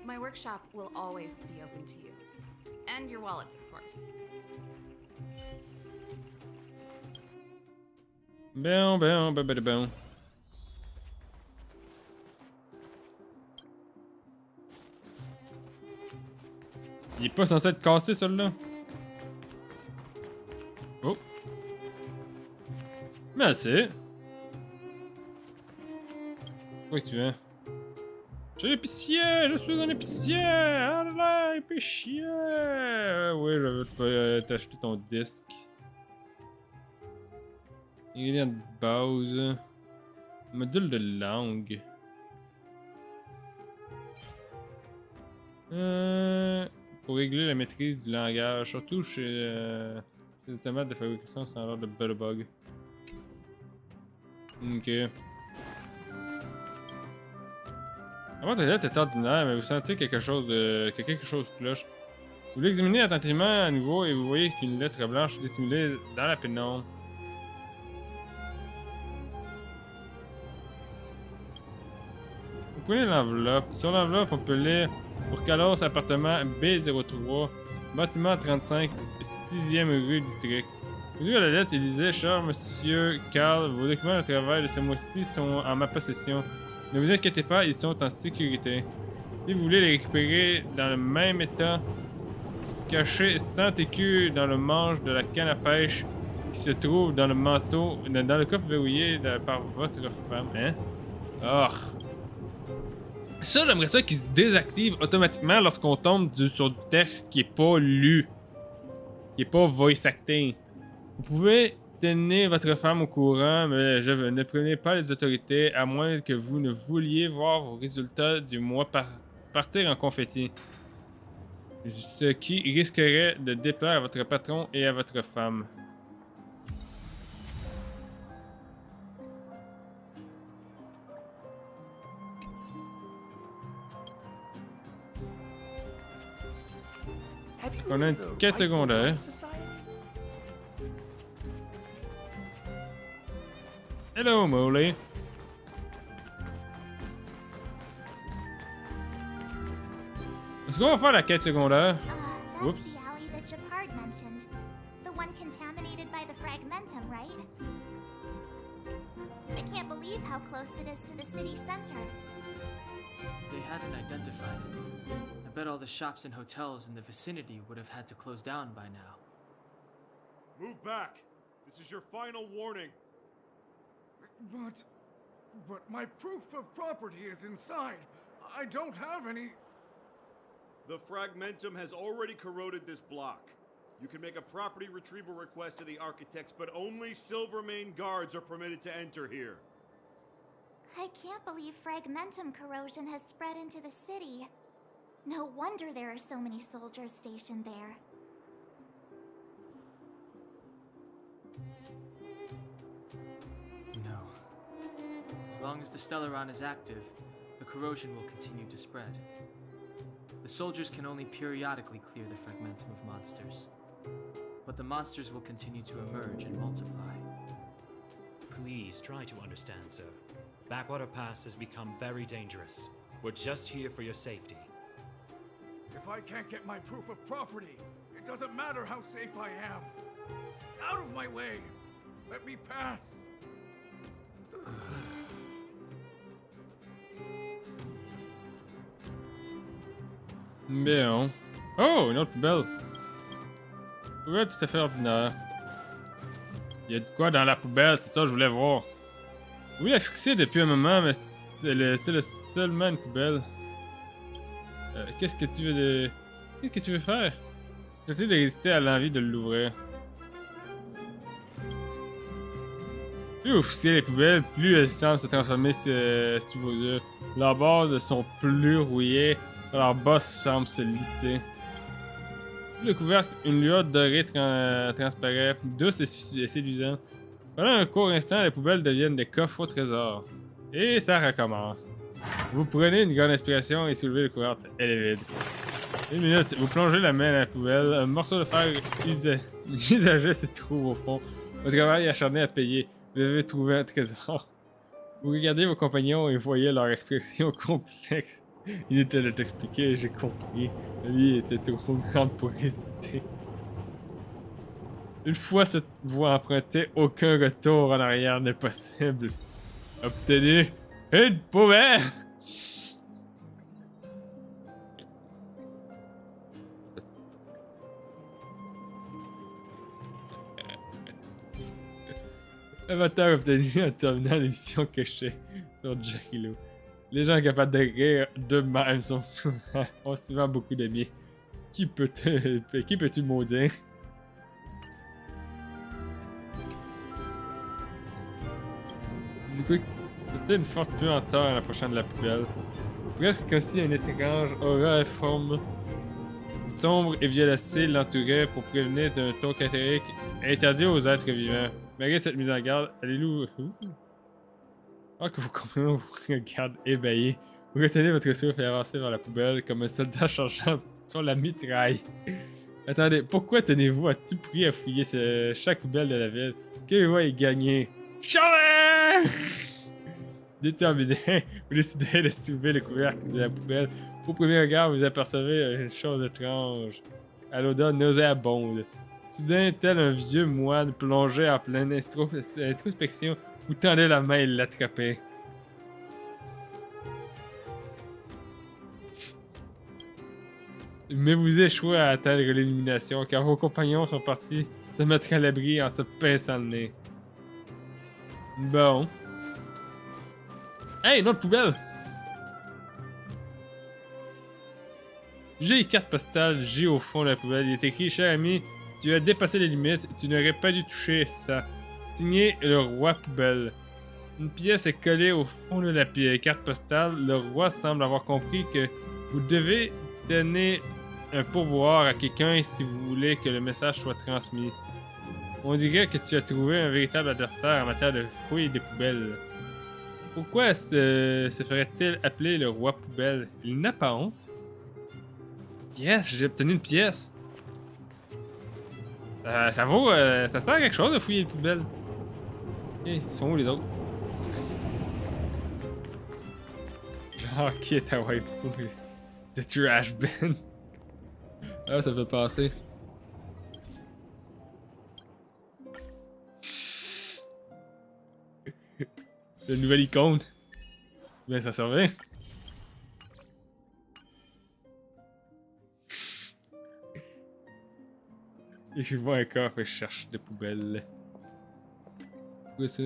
My workshop will always be open to you. And your wallets, of course. Bon. Il est pas censé être cassé, celui-là. Oh. Merci. Où tu es? Je suis l'épicier! Je suis un épicier! Ah là, épicier! Oui, je vais t'acheter ton disque. Ingrédient de base. Module de langue. Pour régler la maîtrise du langage, surtout chez les automates de fabrication sans l'air de bug. Ok. La boîte aux lettres est ordinaire, mais vous sentez quelque chose cloche. Vous l'examinez attentivement à nouveau et vous voyez qu'une lettre blanche est dissimulée dans la pénombre. Vous prenez l'enveloppe. Sur l'enveloppe, on peut lire pour Carlos, appartement B03, bâtiment 35, 6e rue district. Vous ouvrez la lettre et lisez: Cher monsieur Carl, vos documents de travail de ce mois-ci sont en ma possession. Ne vous inquiétez pas, ils sont en sécurité. Si vous voulez les récupérer dans le même état, cachez 100 écus dans le manche de la canne à pêche qui se trouve dans le manteau, dans le coffre verrouillé par votre femme. Hein? Oh. Ça, j'aimerais ça qu'il se désactive automatiquement lorsqu'on tombe sur du texte qui est pas lu. Qui est pas voice acting. Vous pouvez tenir votre femme au courant, mais ne prenez pas les autorités à moins que vous ne vouliez voir vos résultats du mois partir en confetti. Ce qui risquerait de déplaire à votre patron et à votre femme. On a une quête secondaire. Hello, Molly. Est-ce qu'on va faire la quête secondaire? That's Whoops. the alley that Shepard mentioned. The one contaminated by the fragmentum, right? I can't believe how close it is to the city center. They hadn't identified it. I bet all the shops and hotels in the vicinity would have had to close down by now. Move back! This is your final warning. But my proof of property is inside. I don't have any... The fragmentum has already corroded this block. You can make a property retrieval request to the architects, but only Silvermane guards are permitted to enter here. I can't believe fragmentum corrosion has spread into the city. No wonder there are so many soldiers stationed there. No. As long as the Stellaron is active, the corrosion will continue to spread. The soldiers can only periodically clear the fragmentum of monsters. But the monsters will continue to emerge and multiply. Please try to understand, sir. Backwater Pass has become very dangerous. We're just here for your safety. If I can't get my proof of property, it doesn't matter how safe I am. Out of my way! Let me pass! Bien. Oh, une autre poubelle. Poubelle tout à fait ordinaire. Il y a de quoi dans la poubelle, c'est ça que je voulais voir. Oui, la fixée depuis un moment, mais c'est le seulement une poubelle. Qu'est-ce que tu veux de... Qu'est-ce que tu veux faire? J'essaie de résister à l'envie de l'ouvrir. Plus vous fixez les poubelles, plus elles semblent se transformer sous vos yeux. Leurs bords sont plus rouillés, leurs bosses semblent se lisser. Sous la couvercle, une lueur dorée transparaît, douce et séduisante. Pendant un court instant, les poubelles deviennent des coffres au trésor. Et ça recommence. Vous prenez une grande inspiration et soulevez le couvercle. Elle est vide. Une minute, vous plongez la main dans la poubelle. Un morceau de fer usagé se trouve au fond. Votre travail acharné à payer. Vous avez trouvé un trésor. Vous regardez vos compagnons et voyez leur expression complexe. Inutile de t'expliquer, j'ai compris. La vie était trop grande pour résister. Une fois cette voie empruntée, aucun retour en arrière n'est possible. Obtenez une poubelle! Avatar obtenu en terminant l'émission cachée sur Jackilo. Les gens capables de rire d'eux-mêmes ont souvent beaucoup d'amis. Qui peux-tu maudire? Du coup, c'était une forte puanteur à l'approchant de la poubelle. Presque comme si une étrange aura forme sombre et violacée l'entourait pour prévenir d'un ton catérique interdit aux êtres vivants. Malgré cette mise en garde, allez-vous... Ah, que vos compagnons vous regardent ébahis. Vous retenez votre souffle et avancez vers la poubelle comme un soldat chargeant sur la mitraille. Attendez, pourquoi tenez-vous à tout prix à fouiller chaque poubelle de la ville? Qu'avez-vous à y gagner? Charlie! Déterminé, vous décidez de soulever le couvercle de la poubelle. Au premier regard, vous apercevez une chose étrange, à l'odeur nauséabonde. Soudain, tel un vieux moine plongé en pleine introspection, vous tendez la main et l'attrapez. Mais vous échouez à atteindre l'illumination car vos compagnons sont partis se mettre à l'abri en se pinçant le nez. Bon. Hey, une autre poubelle! J'ai les cartes postales J au fond de la poubelle. Il est écrit: cher ami, tu as dépassé les limites, tu n'aurais pas dû toucher ça. Signé le roi poubelle. Une pièce est collée au fond de la carte postale. Le roi semble avoir compris que vous devez donner un pourboire à quelqu'un si vous voulez que le message soit transmis. On dirait que tu as trouvé un véritable adversaire en matière de fouilles des poubelles. Pourquoi se ferait-il appeler le roi poubelle? Il n'a pas honte. Yes, j'ai obtenu une pièce. Ça vaut... ça sert à quelque chose de fouiller les poubelles. Ils sont où les autres? Genre, qui est ta waifu? The trash bin. Ah, ça fait passer. Le nouvel icône. Ben, ça servait. Et je vois un coffre et je cherche des poubelles. Quoi ça?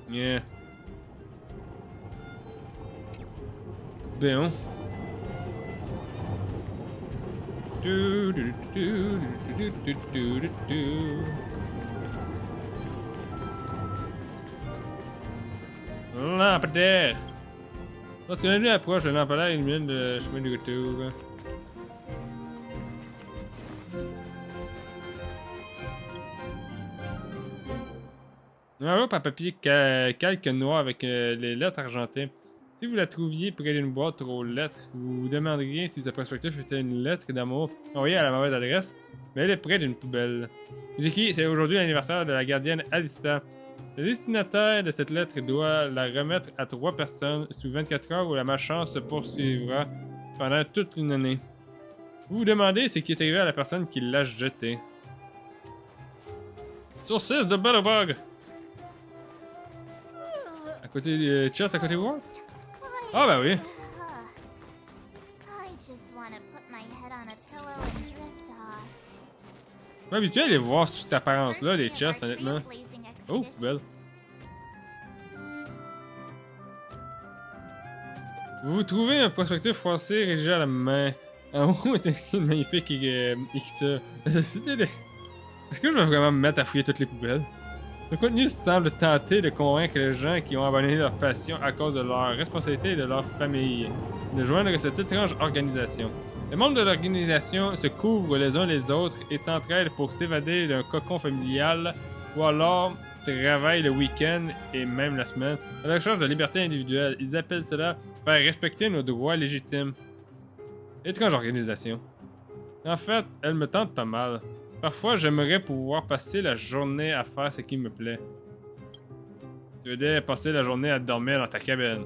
Yeah. Bien. Lampadaire! Lorsque la nuit approche, le lampadaire illumine le chemin de retour. Un enveloppe à papier calque noir avec les lettres argentées. Si vous la trouviez près d'une boîte aux lettres, vous vous demanderiez si ce prospectus était une lettre d'amour envoyée à la mauvaise adresse, mais elle est près d'une poubelle. Il écrit: c'est aujourd'hui l'anniversaire de la gardienne Alissa. Le destinataire de cette lettre doit la remettre à 3 personnes sous 24 heures ou la malchance se poursuivra pendant toute une année. Vous vous demandez ce qui est arrivé à la personne qui l'a jetée. Sur 6 de Butterbug! À côté Chess, à côté de Ward? Ah, ben oui. I just wanna put my head on a pillow and drift off. Je suis habitué à les voir sous cette apparence-là, les chests, honnêtement. Oh, belle. Vous trouvez un prospectus froissé rédigé à la main. En haut est écrit une magnifique écriture. Est-ce que je vais vraiment me mettre à fouiller toutes les poubelles? Le contenu semble tenter de convaincre les gens qui ont abandonné leur passion à cause de leur responsabilité et de leur famille de joindre cette étrange organisation. Les membres de l'organisation se couvrent les uns les autres et s'entraident pour s'évader d'un cocon familial ou alors travaillent le week-end et même la semaine à la recherche de liberté individuelle. Ils appellent cela faire respecter nos droits légitimes. Étrange organisation. En fait, elle me tente pas mal. Parfois, j'aimerais pouvoir passer la journée à faire ce qui me plaît. Tu veux dire passer la journée à dormir dans ta cabine.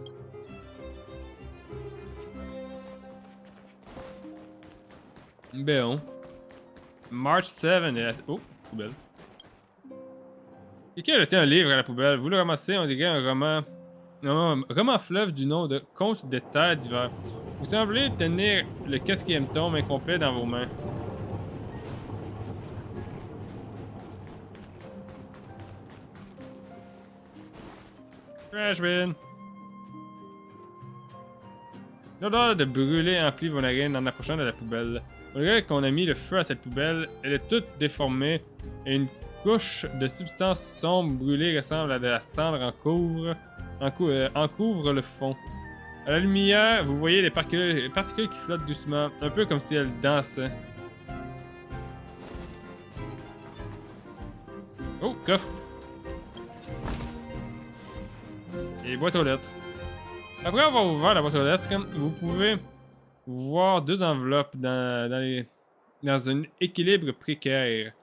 Bon. March 7 est... Oh, poubelle. Quelqu'un a jeté un livre à la poubelle. Vous le ramassez, on dirait un roman... Un roman fleuve du nom de Contes des terres d'hiver. Vous semblez tenir le 4e tome incomplet dans vos mains. Trash bin. L'odeur de brûlé emplit vos narines en approchant de la poubelle. On dirait qu'on a mis le feu à cette poubelle. Elle est toute déformée et une couche de substance sombre brûlée ressemble à de la cendre en couvre le fond. À la lumière, vous voyez les particules qui flottent doucement, un peu comme si elles dansaient. Oh, coffre! Et boîte aux lettres. Après avoir ouvert la boîte aux lettres, vous pouvez voir 2 enveloppes dans un équilibre précaire.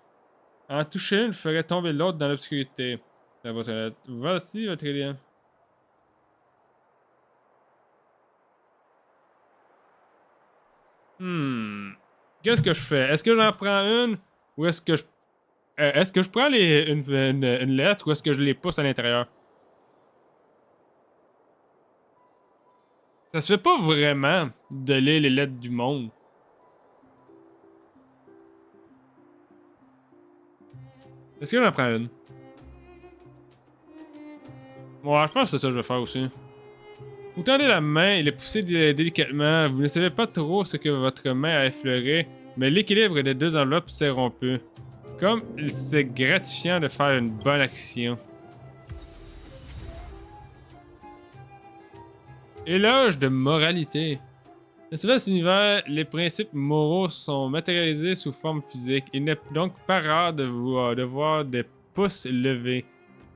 En toucher une ferait tomber l'autre dans l'obscurité. La boîte aux lettres. Voici votre lien. Qu'est-ce que je fais? Est-ce que j'en prends une? Ou est-ce que je prends une lettre ou est-ce que je les pousse à l'intérieur? Ça se fait pas vraiment de lire les lettres du monde. Est-ce que j'en prends une? Ouais, je pense que c'est ça que je vais faire aussi. Vous tendez la main et le poussez délicatement. Vous ne savez pas trop ce que votre main a effleuré, mais l'équilibre des 2 enveloppes s'est rompu. Comme c'est gratifiant de faire une bonne action. Éloge de moralité. Dans ce vaste univers, les principes moraux sont matérialisés sous forme physique. Il n'est donc pas rare de voir des pouces levés.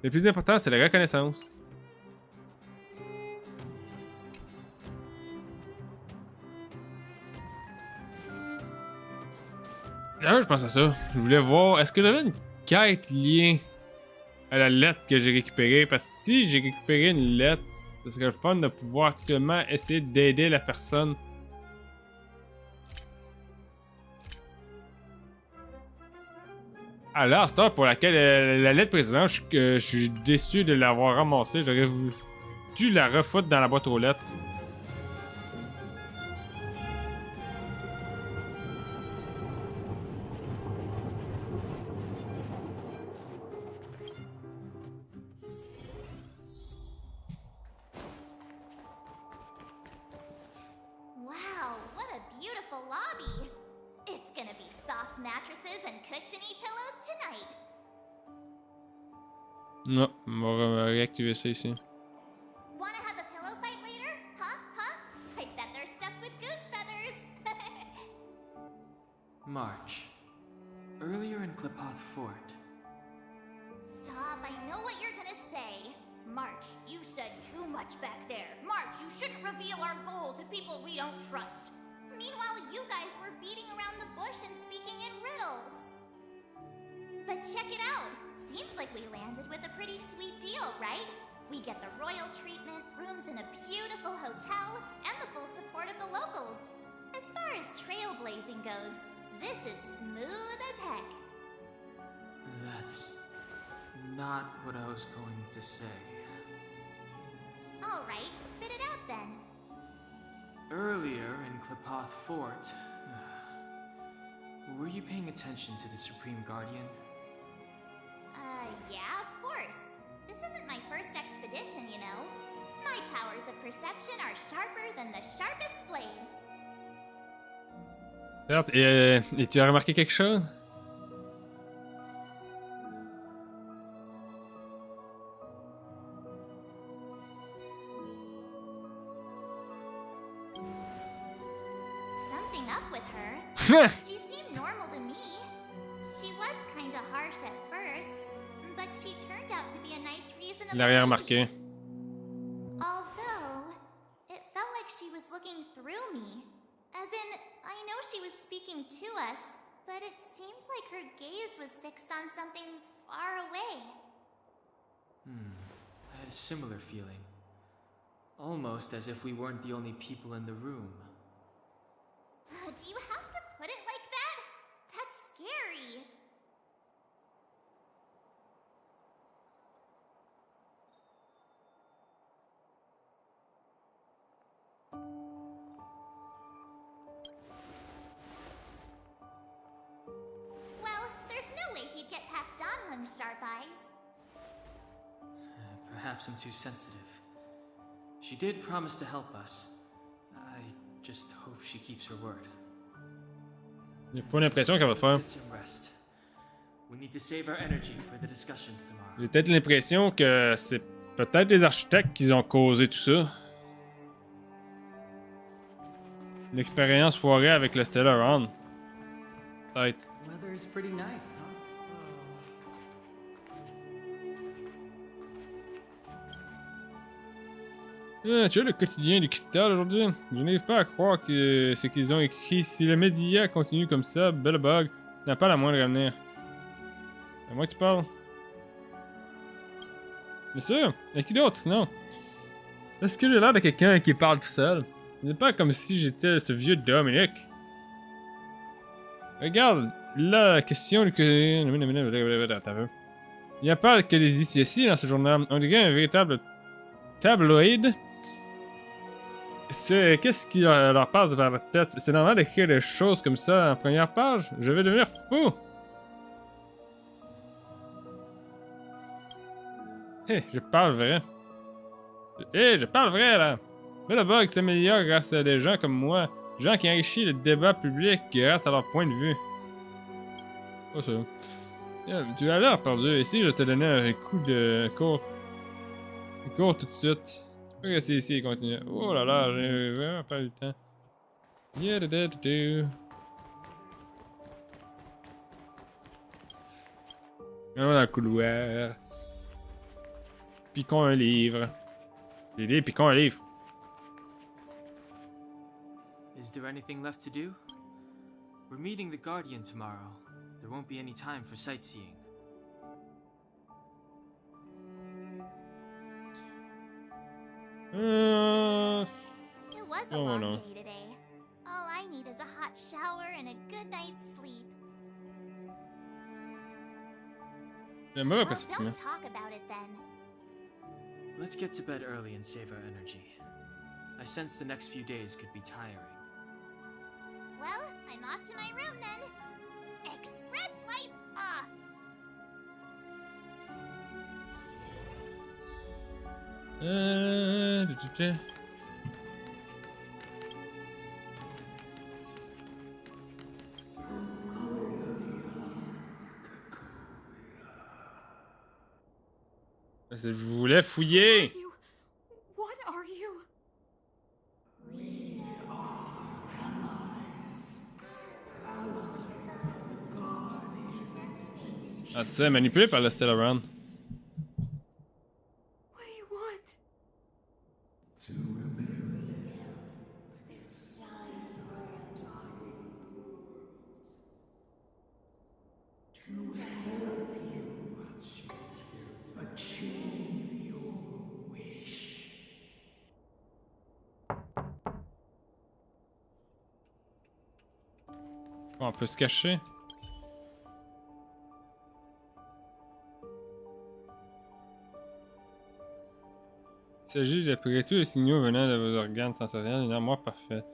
Le plus important, c'est la reconnaissance. D'ailleurs, je pense à ça. Je voulais voir, est-ce que j'avais une quête liée à la lettre que j'ai récupérée? Parce que si j'ai récupéré une lettre, ce serait le fun de pouvoir actuellement essayer d'aider la personne. Alors, toi, pour laquelle la lettre précédente, je suis déçu de l'avoir ramassée. J'aurais dû la refoutre dans la boîte aux lettres. Wow, what a beautiful lobby! It's gonna be soft mattresses and cushiony pillows tonight. Non, on va réactiver ça ici. watch back there. March, you shouldn't reveal our goal to people we don't trust. Meanwhile, you guys were beating around the bush and speaking in riddles. But check it out. Seems like we landed with a pretty sweet deal, right? We get the royal treatment, rooms in a beautiful hotel, and the full support of the locals. As far as trailblazing goes, this is smooth as heck. That's not what I was going to say. Alright, spit it out then. Earlier in Klipoth Fort, were you paying attention to the Supreme Guardian? Yeah, of course. This isn't my first expedition, you know. My powers of perception are sharper than the sharpest blade. Certes, et tu as remarqué quelque chose? Something up with her. She seemed normal to me. She was kinda harsh at first, but she turned out to be a nice, reasonable Il l'a rien lady. remarqué. Although, it felt like she was looking through me. As in, I know she was speaking to us, but it seemed like her gaze was fixed on something far away. I had a similar feeling. Almost as if we weren't the only people in the room. Do you have to put it like that? That's scary. Well, there's no way he'd get past Donhung's sharp eyes. Perhaps I'm too sensitive. She did promise to help us. I just hope she keeps her word. J'ai pas l'impression qu'elle va faire. Let's get some rest. We need to save our energy for the discussions tomorrow. J'ai peut-être l'impression que c'est peut-être les architectes qui ont causé tout ça. L'expérience foirée avec le Stellar Round. Peut-être. Weather's pretty nice, huh? Tu vois le quotidien du cristal aujourd'hui? Je n'arrive pas à croire que ce qu'ils ont écrit. Si le média continue comme ça, Bellebug n'a pas la moindre avenir. À moi que tu parles? Bien sûr, à qui d'autre sinon? Est-ce que j'ai l'air de quelqu'un qui parle tout seul? Ce n'est pas comme si j'étais ce vieux Dominic. Regarde, la question du... Attends. Il n'y a pas que les ici dans ce journal. On dirait un véritable tabloïd. Qu'est-ce qui leur passe par la tête? C'est normal d'écrire des choses comme ça en première page? Je vais devenir fou! Hé, je parle vrai. Hé, je parle vrai là! Mais le bug s'améliore grâce à des gens comme moi. Gens qui enrichissent le débat public grâce à leur point de vue. Pas ça. Tu as l'air perdu. Ici, je te donnais un coup de cours. Cours tout de suite. Tu peux rester ici et continuer. Oh là là, j'ai vraiment pas eu le temps. Yeah, allons dans le couloir. Piquons un livre. J'ai dit, piquons un livre. Is there anything left to do? We're meeting the Guardian tomorrow. There won't be any time for sightseeing. It was a long day today. All I need is a hot shower and a good night's sleep. Well, don't talk about it then. Let's get to bed early and save our energy. I sense the next few days could be tiring. Well, I'm off to my room then. Express lights off. Je voulais fouiller. What are you? Ah, c'est manipulé par le Stellar Round. What do you want? Bon, on peut se cacher. Il s'agit d'après tous les signaux venant de vos organes sensoriels, une armoire parfaite.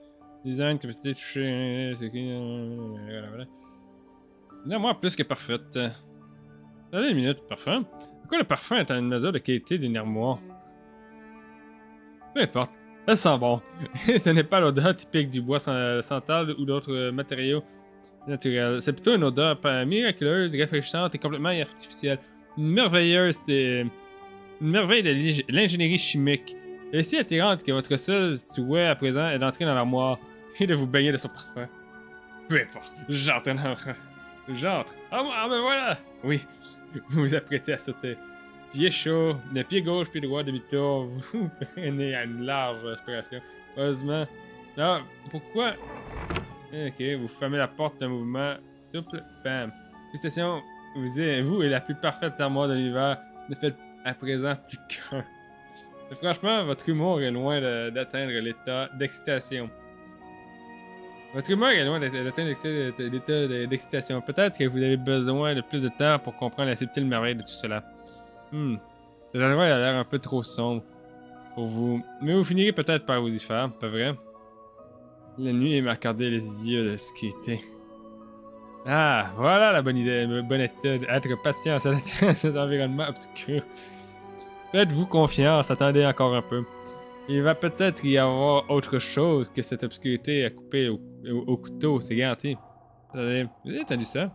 Design, capacité, toucher, c'est qui. Voilà. Une armoire plus que parfaite. Attendez une minute, parfum? Pourquoi le parfum est une mesure de qualité d'une armoire? Peu importe, ça sent bon. Ce n'est pas l'odeur typique du bois santal ou d'autres matériaux naturels. C'est plutôt une odeur miraculeuse, rafraîchissante et complètement artificielle. Une merveille de l'ingénierie chimique. Elle est si attirante que votre seul souhait à présent est d'entrer dans l'armoire et de vous baigner de son parfum. Peu importe, j'entre dans... J'entre. Ah ben voilà! Oui, vous vous apprêtez à sauter. Pied chaud, de pied gauche, pied droit, demi-tour, vous prenez à une large respiration. Heureusement. Ah, pourquoi? Ok, vous fermez la porte d'un mouvement souple, bam. Félicitations, vous et la plus parfaite armoire de l'univers ne faites à présent plus qu'un. Mais franchement, votre humour est loin d'atteindre l'état d'excitation. Votre humeur est loin d'atteindre l'état d'excitation. Peut-être que vous avez besoin de plus de temps pour comprendre la subtile merveille de tout cela. Cet endroit a l'air un peu trop sombre pour vous, mais vous finirez peut-être par vous y faire, pas vrai? La nuit m'a accordé les yeux d'obscurité. Ah, voilà la bonne idée, la bonne attitude. Être patient à cet environnement obscur. Faites-vous confiance, attendez encore un peu. Il va peut-être y avoir autre chose que cette obscurité à couper au couteau, c'est garanti. Attendez, vous avez entendu ça?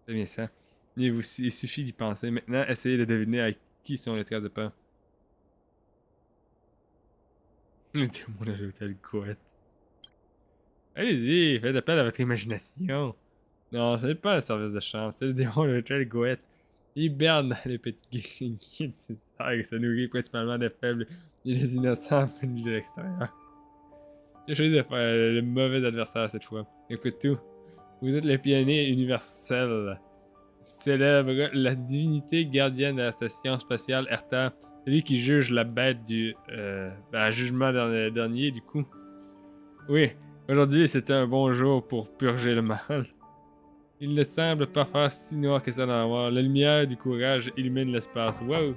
C'est bien ça. Il suffit d'y penser. Maintenant, essayez de deviner à qui sont les traces de pas. Le démon de l'hôtel Couette. Allez-y, faites appel à votre imagination. Non, ce n'est pas un service de chambre, c'est le démon de l'hôtel Goethe. Il hiberne dans les petites guides et se nourrit principalement des faibles et des innocents venus de l'extérieur. J'ai choisi de faire le mauvais adversaire cette fois. Écoute tout. Vous êtes le pionnier universel. Célèbre la divinité gardienne de la station spatiale Erta, celui qui juge la bête du jugement dernier du coup. Oui, aujourd'hui c'est un bon jour pour purger le mal. Il ne semble pas faire si noir que ça dans la noir. La lumière du courage illumine l'espace. Wow!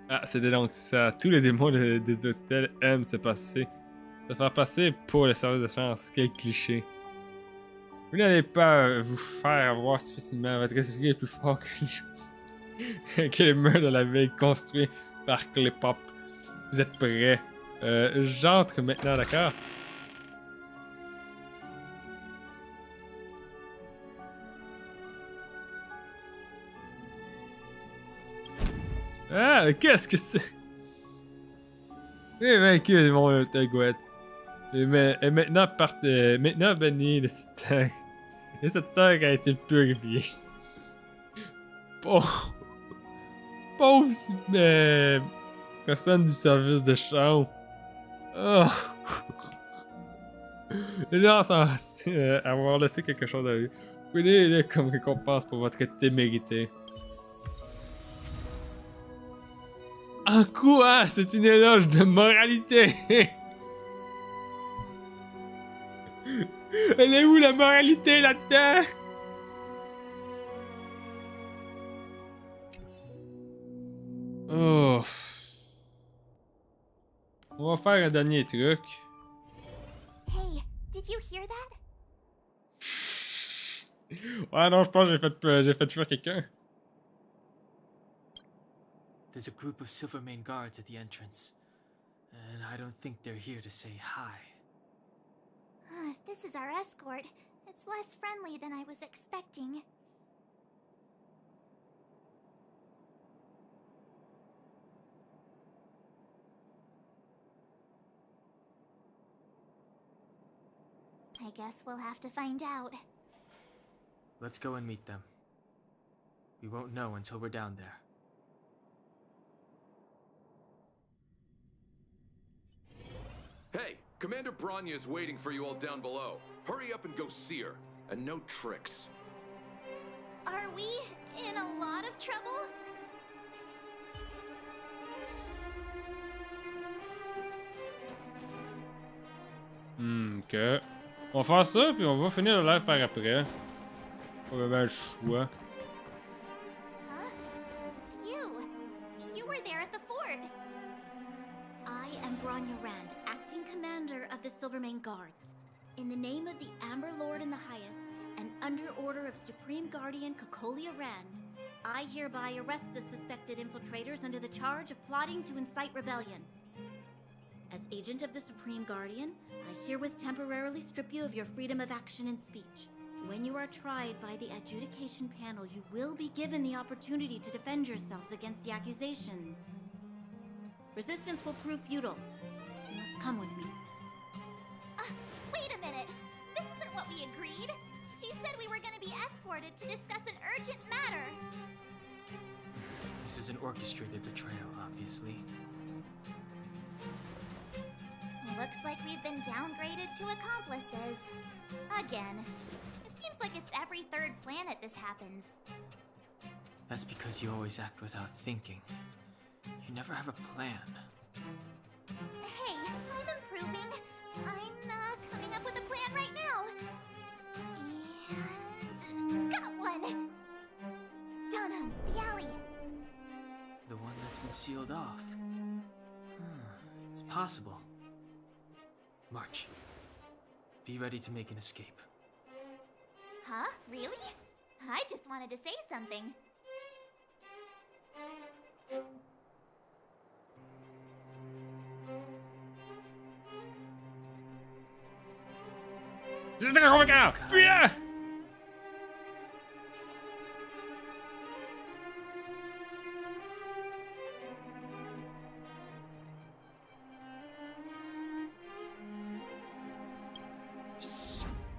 Ah, c'était donc ça. Tous les démons des hôtels aiment se faire passer pour le service de chance. Quel cliché. Vous n'allez pas vous faire avoir si facilement. Votre esprit est plus fort que les murs de la ville construits par Clépop. Vous êtes prêts? J'entre maintenant, d'accord? Ah, qu'est-ce que c'est? J'ai vaincu mon hôtel Gouette. Et maintenant, maintenant banni de cette terre. Et cette terre a été purifiée. Pauvre personne du service de chambre. Oh. Et là, ça va avoir laissé quelque chose à lui. Prenez-le comme récompense pour votre témérité. En quoi? C'est une éloge de moralité! Elle est où la moralité là-dedans? Oh. On va faire un dernier truc. Hey, did you hear that? Ouais, non, je pense que j'ai fait fuir quelqu'un. There's a group of Silvermane guards at the entrance, and I don't think they're here to say hi. If this is our escort, it's less friendly than I was expecting. I guess we'll have to find out. Let's go and meet them. We won't know until we're down there. Hey, Commander Bronya is waiting for you all down below. Hurry up and go see her. And no tricks. Are we in a lot of trouble? Ok. On va faire ça, puis on va finir le live par après. Pas vraiment le choix. Huh? It's you. You were there at the fort. I am Bronya Rand, acting commander of the Silvermane Guards. In the name of the Amber Lord in the Highest, and under order of Supreme Guardian Cocolia Rand, I hereby arrest the suspected infiltrators under the charge of plotting to incite rebellion. As agent of the Supreme Guardian, I herewith temporarily strip you of your freedom of action and speech. When you are tried by the adjudication panel, you will be given the opportunity to defend yourselves against the accusations. Resistance will prove futile. You must come with me. Wait a minute. This isn't what we agreed. She said we were going to be escorted to discuss an urgent matter. This is an orchestrated betrayal, obviously. Looks like we've been downgraded to accomplices. Again. It seems like it's every third planet this happens. That's because you always act without thinking. You never have a plan. Hey, I'm improving. I'm coming up with a plan right now. And got one! Down on the alley. The one that's been sealed off. It's possible. March. Be ready to make an escape. Huh? Really? I just wanted to say something. Fuyez!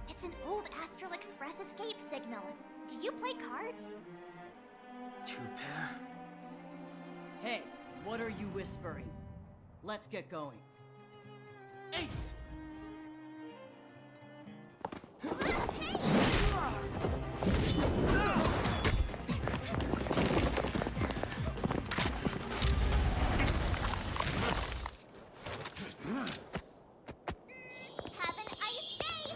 It's an old Astral Express escape signal. Do you play cards? Two pair? Hey, what are you whispering? Let's get going. Ace! Have an ice day!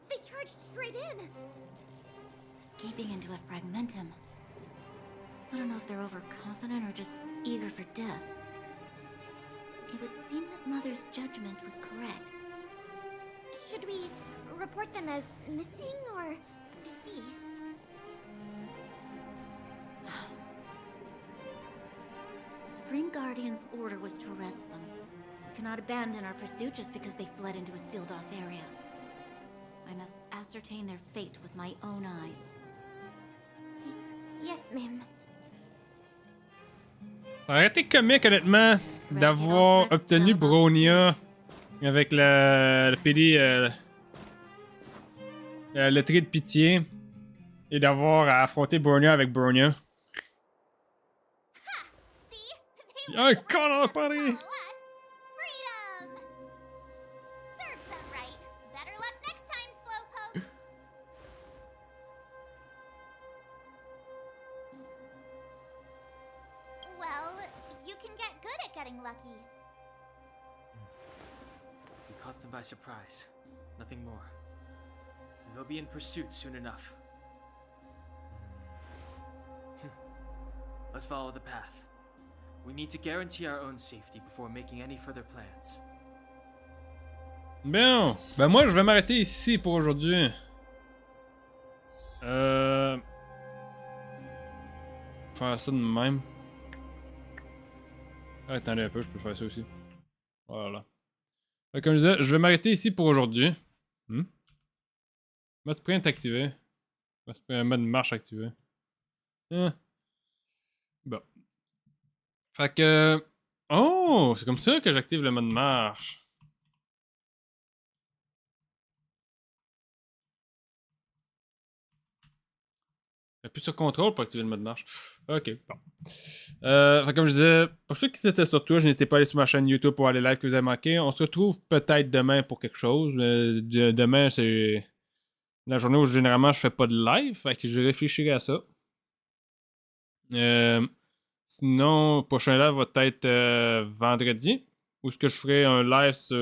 They charged straight in! Escaping into a fragmentum. I don't know if they're overconfident or just eager for death. It would seem that Mother's judgment was correct. Should we report them as missing or deceased? Supreme Guardian's order was to arrest them. We cannot abandon our pursuit just because they fled into a sealed-off area. I must ascertain their fate with my own eyes. Yes, ma'am. Ça aurait été comique, honnêtement, d'avoir obtenu Bronya avec le PD, le trait de pitié, et d'avoir à affronter Bronya avec Bronya. Il y a un con dans le pari! Freedom! Serves them right. Better luck next time, slowpokes. Well, you can get good at getting lucky. We caught them by surprise. Nothing more. They'll be in pursuit soon enough. Let's follow the path. We need to guarantee our own safety before making any further plans. Bien, ben moi je vais m'arrêter ici pour aujourd'hui. Faire ça de même. Ah, attendez un peu, je peux faire ça aussi. Voilà. Fait, comme je disais, je vais m'arrêter ici pour aujourd'hui. Mode sprint activé. C'est un mode marche activé. Bon. Fait que... Oh! C'est comme ça que j'active le mode marche. Appuie sur contrôle pour activer le mode marche. Ok, bon. Fait comme je disais, pour ceux qui s'étaient sur Twitch, n'hésitez pas à aller sur ma chaîne YouTube pour aller live que vous avez manqué. On se retrouve peut-être demain pour quelque chose. Demain, c'est la journée où généralement je fais pas de live. Fait que je réfléchirai à ça. Sinon, le prochain live va être vendredi. Où est-ce que je ferai un live sur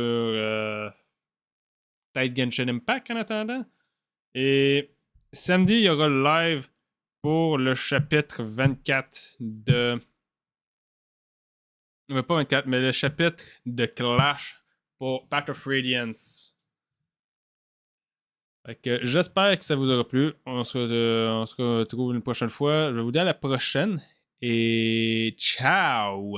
peut-être Genshin Impact en attendant. Et samedi, il y aura le live pour le chapitre 24 de... Non, pas 24, mais le chapitre de Clash pour Pact of Radiance. Fait que j'espère que ça vous aura plu. On se retrouve une prochaine fois. Je vais vous dire à la prochaine. Et ciao!